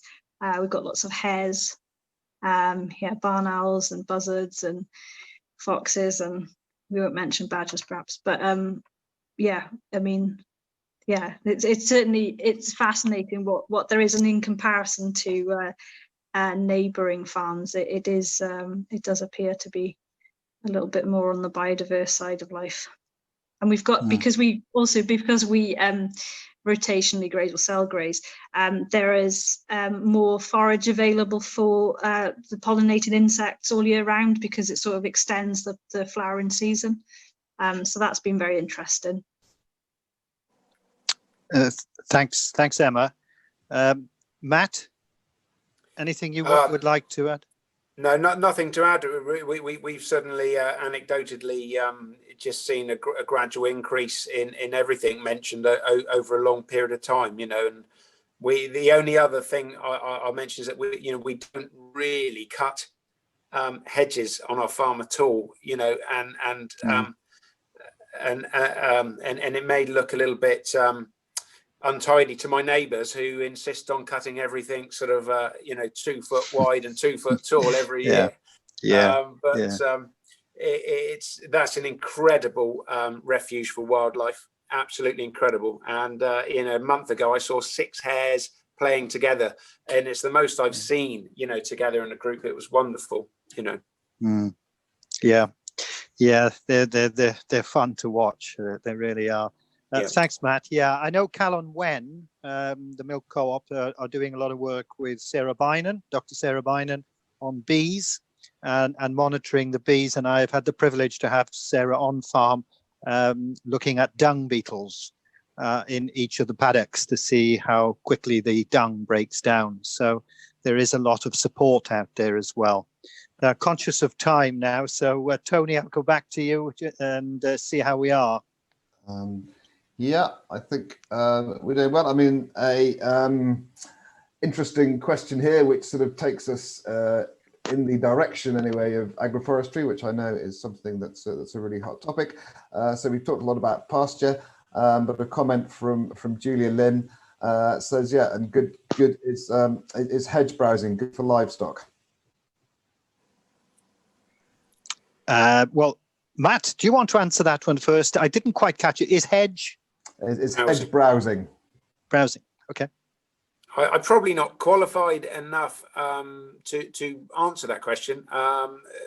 We've got lots of hares, barn owls and buzzards and foxes, and we won't mention badgers perhaps, but yeah, I mean, yeah, it's fascinating what there is, and in comparison to neighbouring farms, it does appear to be a little bit more on the biodiverse side of life. And we've got, because we rotationally graze or cell graze, there is more forage available for the pollinated insects all year round, because it sort of extends the flowering season. So that's been very interesting. Thanks, Emma. Matt, anything you would like to add? No, nothing to add. We've certainly anecdotally just seen a gradual increase in everything mentioned over a long period of time. And the only other thing I'll mention is that we don't really cut hedges on our farm at all. And it may look a little bit untidy to my neighbours, who insist on cutting everything sort of 2 foot wide and 2 foot tall every year. That's an incredible refuge for wildlife, absolutely incredible. And a month ago I saw 6 hares playing together, and it's the most I've seen together in a group. It was wonderful. Yeah, they're fun to watch. They really are. Thanks, Matt. Yeah, I know Calon Wen, the milk co-op, are doing a lot of work with Dr. Sarah Bynan, on bees and monitoring the bees. And I've had the privilege to have Sarah on farm looking at dung beetles in each of the paddocks to see how quickly the dung breaks down. So there is a lot of support out there as well. Conscious of time now, so Tony, I'll go back to you and see how we are. Yeah, I think we're doing well. I mean, interesting question here, which sort of takes us in the direction, anyway, of agroforestry, which I know is something that's a really hot topic. So we've talked a lot about pasture, but a comment from Julia Lynn says, yeah, and good is hedge browsing good for livestock? Well, Matt, do you want to answer that one first? I didn't quite catch it. Is hedge? It's hedge browsing. Browsing. Okay. I'm probably not qualified enough to answer that question,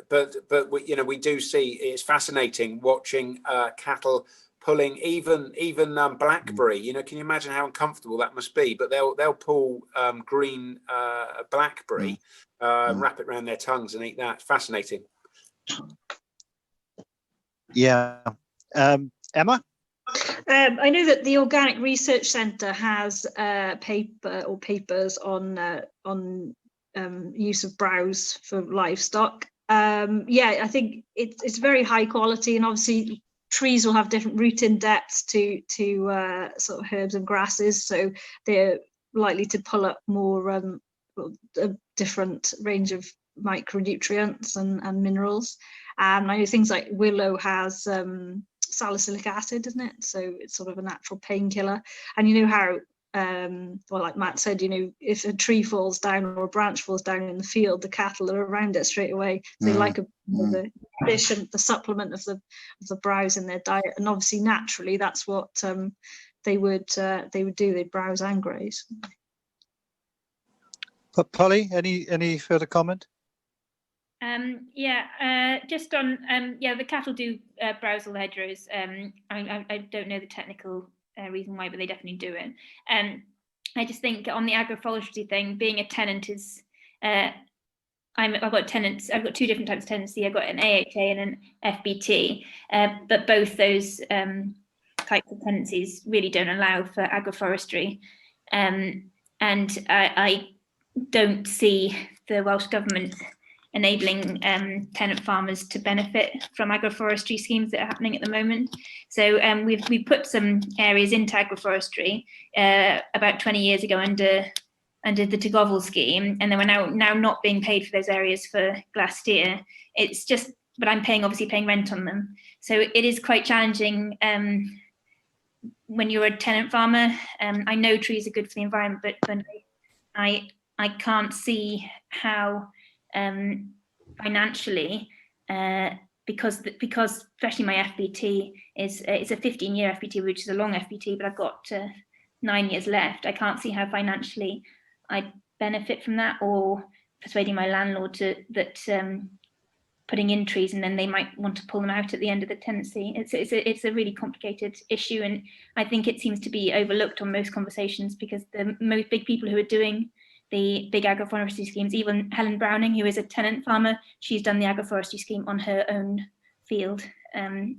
but we do see it's fascinating watching cattle pulling even blackberry. Can you imagine how uncomfortable that must be? But they'll pull green blackberry, wrap it around their tongues and eat that. Fascinating. Yeah. Emma? I know that the Organic Research Centre has papers on use of browse for livestock. Yeah, I think it's very high quality, and obviously trees will have different rooting depths to sort of herbs and grasses, so they're likely to pull up more a different range of micronutrients and minerals. I know things like willow has salicylic acid, isn't it? So it's sort of a natural painkiller. And you know how, well, like Matt said, you know, if a tree falls down or a branch falls down in the field, the cattle are around it straight away. So they like the addition, the supplement of the browse in their diet. And obviously, naturally, that's what they would do. They'd browse and graze. But Polly, any further comment? Yeah, just on yeah, the cattle do browse all the hedgerows. I don't know the technical reason why, but they definitely do it. I just think on the agroforestry thing, being a tenant is I've got tenants. I've got two different types of tenancy. I've got an AHA and an FBT, but both those types of tenancies really don't allow for agroforestry, and I don't see the Welsh Government enabling tenant farmers to benefit from agroforestry schemes that are happening at the moment. So we've put some areas into agroforestry about 20 years ago under the Tgovel scheme, and then we're now not being paid for those areas for Glastir. It's just, but I'm obviously paying rent on them. So it is quite challenging when you're a tenant farmer. I know trees are good for the environment, but I can't see how financially, because especially my FBT it's a 15-year FBT, which is a long FBT, but I've got 9 years left. I can't see how financially I benefit from that, or persuading my landlord that putting in trees and then they might want to pull them out at the end of the tenancy. It's a really complicated issue, and I think it seems to be overlooked on most conversations, because the most big people who are doing the big agroforestry schemes, even Helen Browning, who is a tenant farmer, she's done the agroforestry scheme on her own field.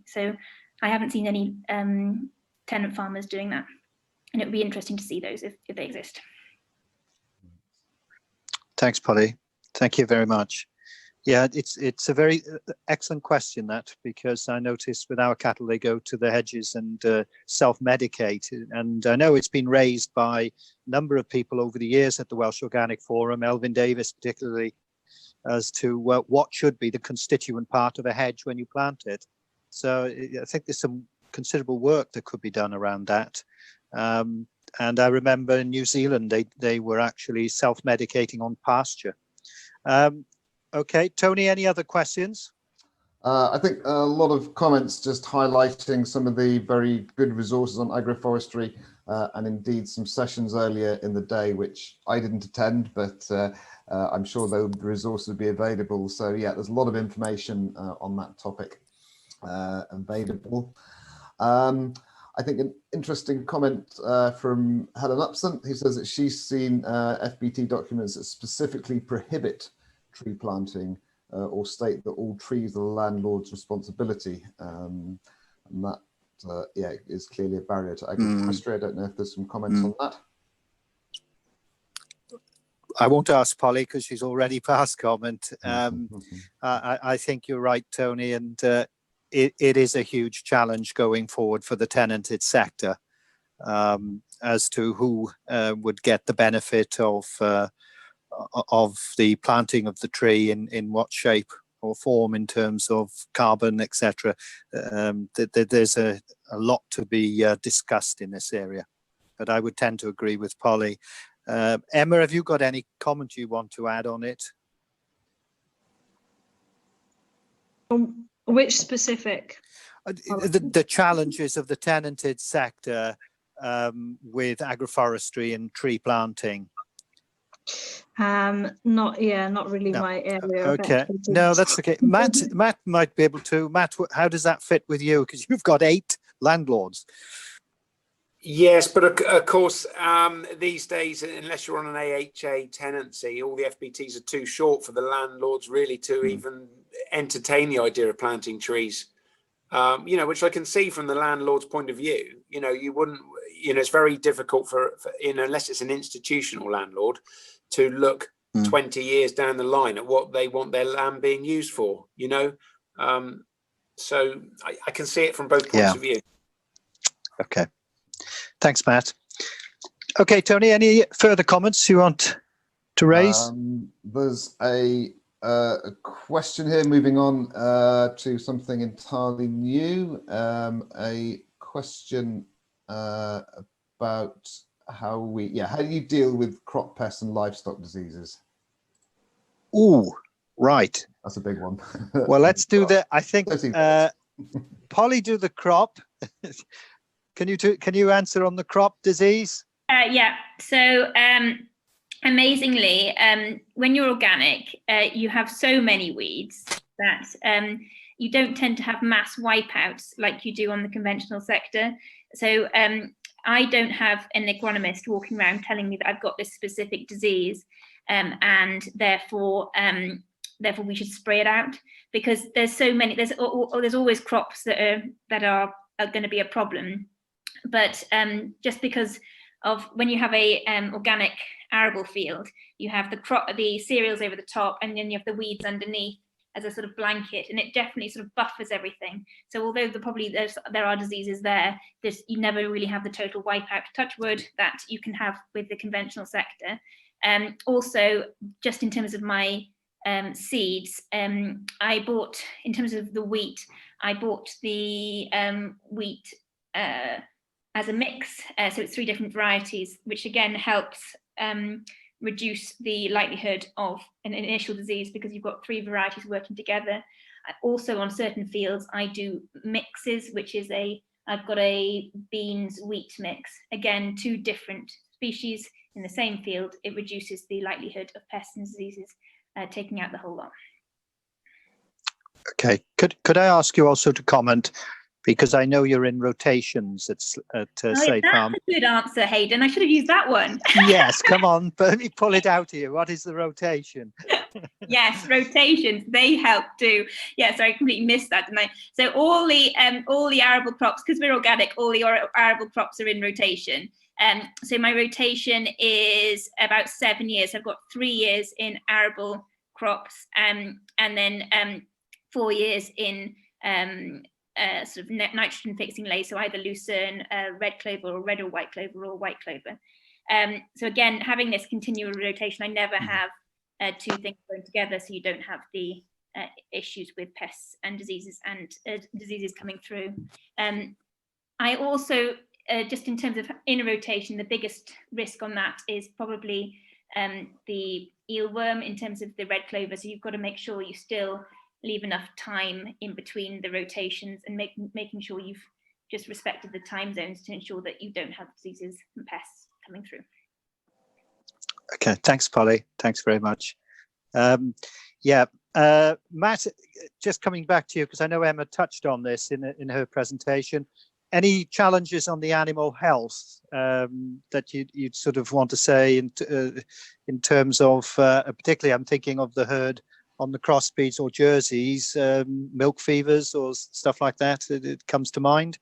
So I haven't seen any tenant farmers doing that, and it would be interesting to see those if they exist. Thanks, Polly. Thank you very much. Yeah, it's a very excellent question, that, because I noticed with our cattle, they go to the hedges and self-medicate. And I know it's been raised by a number of people over the years at the Welsh Organic Forum, Elvin Davies particularly, as to what should be the constituent part of a hedge when you plant it. So I think there's some considerable work that could be done around that. And I remember in New Zealand, they were actually self-medicating on pasture. Okay, Tony, any other questions? I think a lot of comments just highlighting some of the very good resources on agroforestry, and indeed some sessions earlier in the day, which I didn't attend, but I'm sure the resources will be available. So yeah, there's a lot of information on that topic available. I think an interesting comment from Helen Upson, who says that she's seen FBT documents that specifically prohibit tree planting or state that all trees are the landlord's responsibility, and that yeah, is clearly a barrier to agroforestry. I don't know if there's some comments on that. I won't ask Polly because she's already passed comment. I think you're right, Tony, and it is a huge challenge going forward for the tenanted sector, as to who would get the benefit of the planting of the tree, in what shape or form in terms of carbon, etc. There's a lot to be discussed in this area, but I would tend to agree with Polly. Emma, have you got any comment you want to add on it? Which specific? The challenges of the tenanted sector with agroforestry and tree planting. Not really no. My area. Okay, no, that's okay. Matt might be able to. Matt, how does that fit with you? Because you've got 8 landlords. Yes, but of course, these days, unless you're on an AHA tenancy, all the FBTs are too short for the landlords really to even entertain the idea of planting trees. you know, which I can see from the landlord's point of view. You know, you wouldn't, you know, it's very difficult for you know, unless it's an institutional landlord, to look 20 years down the line at what they want their land being used for, you know. So I can see it from both points of view. Okay, thanks, Matt. Okay, Tony, any further comments you want to raise? There's a question here, moving on to something entirely new. A question about how do you deal with crop pests and livestock diseases? Ooh, right. That's a big one. Well, let's do that. I think Polly, do the crop. Can you answer on the crop disease? Yeah. So amazingly, when you're organic, you have so many weeds that you don't tend to have mass wipeouts like you do on the conventional sector. So I don't have an agronomist walking around telling me that I've got this specific disease, and therefore we should spray it out, because there's so many. There's always crops that are going to be a problem, but just because of when you have a organic arable field, you have the cereals over the top, and then you have the weeds underneath as a sort of blanket, and it definitely sort of buffers everything. So although there are diseases there, you never really have the total wipeout, touch wood, that you can have with the conventional sector. Also, just in terms of my seeds, I bought, in terms of the wheat, I bought the wheat as a mix, so it's 3 different varieties, which again helps reduce the likelihood of an initial disease, because you've got 3 varieties working together. Also, on certain fields, I do mixes, which is I've got a beans wheat mix. Again, 2 different species in the same field. It reduces the likelihood of pests and diseases taking out the whole lot. Okay, could I ask you also to comment, because I know you're in rotations at Slade Farm. That's a good answer, Haydn. I should have used that one. Yes, come on, let me pull it out here. What is the rotation? Yes, rotations, they help too. Yeah, so I completely missed that, didn't I? So all the arable crops, because we're organic, all the arable crops are in rotation. So my rotation is about 7 years. I've got 3 years in arable crops, and then 4 years in sort of nitrogen fixing ley, so either lucerne, red clover, or red or white clover, or white clover. So again, having this continual rotation, I never have 2 things going together, so you don't have the issues with pests and diseases coming through. I also, just in terms of in a rotation, the biggest risk on that is probably the eelworm in terms of the red clover. So you've got to make sure you still leave enough time in between the rotations, and making sure you've just respected the time zones to ensure that you don't have diseases and pests coming through. Okay, thanks, Polly. Thanks very much. Matt, just coming back to you, because I know Emma touched on this in her presentation. Any challenges on the animal health that you'd sort of want to say in terms of, particularly I'm thinking of the herd on the crossbreeds or jerseys, milk fevers or stuff like that, it comes to mind.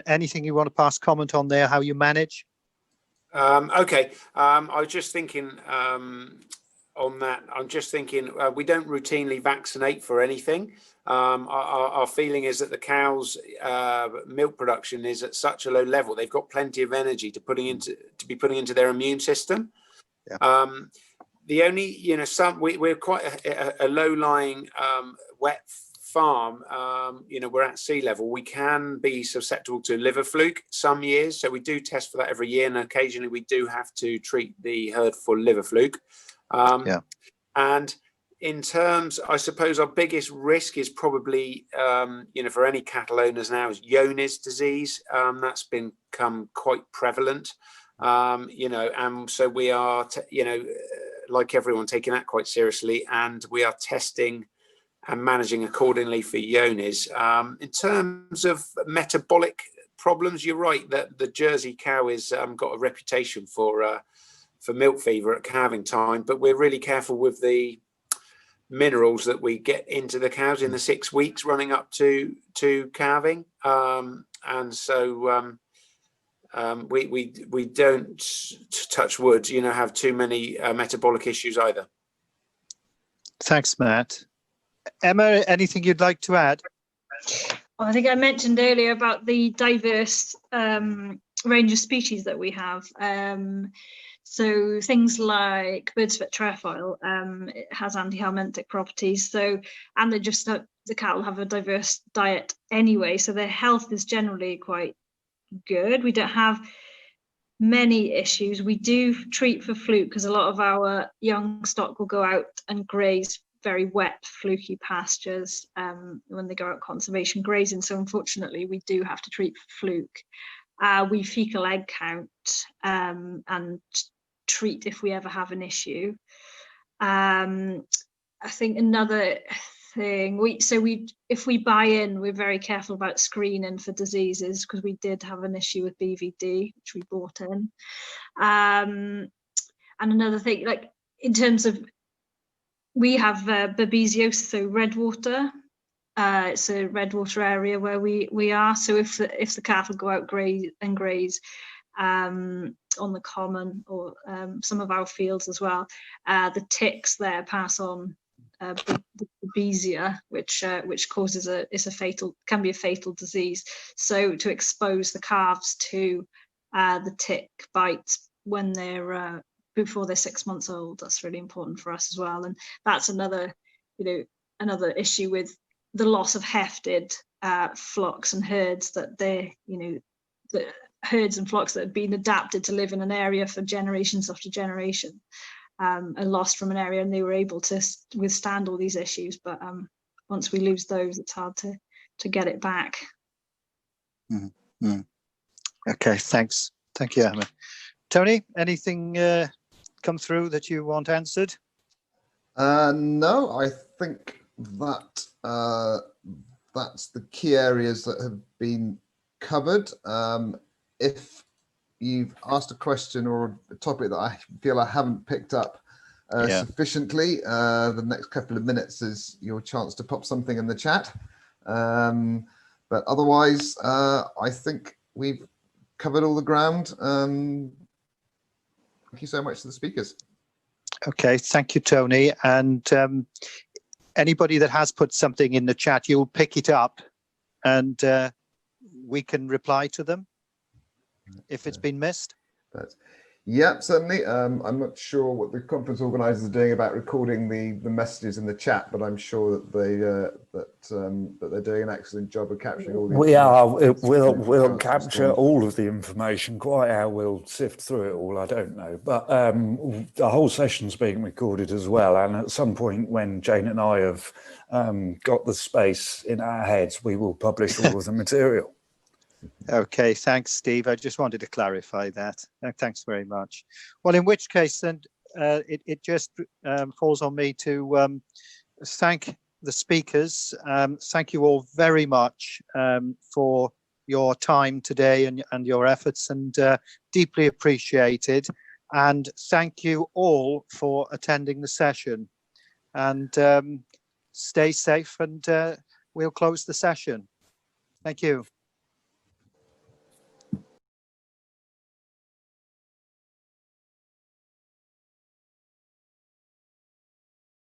Anything you want to pass comment on there, how you manage? Okay, I was just thinking on that. I'm just thinking we don't routinely vaccinate for anything. Our feeling is that the cows' milk production is at such a low level. They've got plenty of energy to be putting into their immune system. Yeah. The only, we're quite a low-lying wet farm. We're at sea level. We can be susceptible to liver fluke some years, so we do test for that every year, and occasionally we do have to treat the herd for liver fluke. And in terms, I suppose our biggest risk is probably, for any cattle owners now, is Johne's disease. That's become quite prevalent, and so we are, like everyone, taking that quite seriously, and we are testing and managing accordingly for Johne's. In terms of metabolic problems, you're right that the Jersey cow has got a reputation for milk fever at calving time, but we're really careful with the minerals that we get into the cows in the 6 weeks running up to calving, and so we don't, touch wood, have too many metabolic issues either. Thanks, Matt. Emma, anything you'd like to add? Well, I think I mentioned earlier about the diverse range of species that we have. So things like bird's-foot trefoil, it has anti-helminthic properties. So, and the cattle have a diverse diet anyway, so their health is generally quite good. We don't have many issues. We do treat for fluke because a lot of our young stock will go out and graze very wet, fluky pastures when they go out conservation grazing. So unfortunately, we do have to treat for fluke. We fecal egg count and treat if we ever have an issue. I think another thing, if we buy in, we're very careful about screening for diseases, because we did have an issue with BVD, which we bought in. And another thing, like in terms of, we have babesiosis, so redwater. It's a redwater area where we are. So if the cattle go out graze on the common or some of our fields as well, the ticks there pass on the babesia, which causes can be a fatal disease. So to expose the calves to the tick bites when they're before they're 6 months old, that's really important for us as well. And that's another issue with the loss of hefted flocks and herds, that the herds and flocks that have been adapted to live in an area for generations after generation are lost from an area, and they were able to withstand all these issues. But once we lose those, it's hard to get it back. Okay, thanks. Thank you, Emma. Tony, anything come through that you want answered? No, I think that that's the key areas that have been covered. If you've asked a question or a topic that I feel I haven't picked up sufficiently, the next couple of minutes is your chance to pop something in the chat. But otherwise, I think we've covered all the ground. Thank you so much to the speakers. Okay, thank you, Tony. And anybody that has put something in the chat, you'll pick it up and we can reply to them if it's been missed. Yeah, certainly. I'm not sure what the conference organisers are doing about recording the messages in the chat, but I'm sure that they're doing an excellent job of capturing all the information. We'll capture all of the information. Quite how we'll sift through it all, I don't know. But the whole session's being recorded as well, and at some point when Jane and I have got the space in our heads, we will publish all of the material. Okay, thanks, Steve. I just wanted to clarify that. Thanks very much. Well, in which case, then it just falls on me to thank the speakers. Thank you all very much for your time today and your efforts, and deeply appreciated. And thank you all for attending the session. And stay safe, and we'll close the session. Thank you.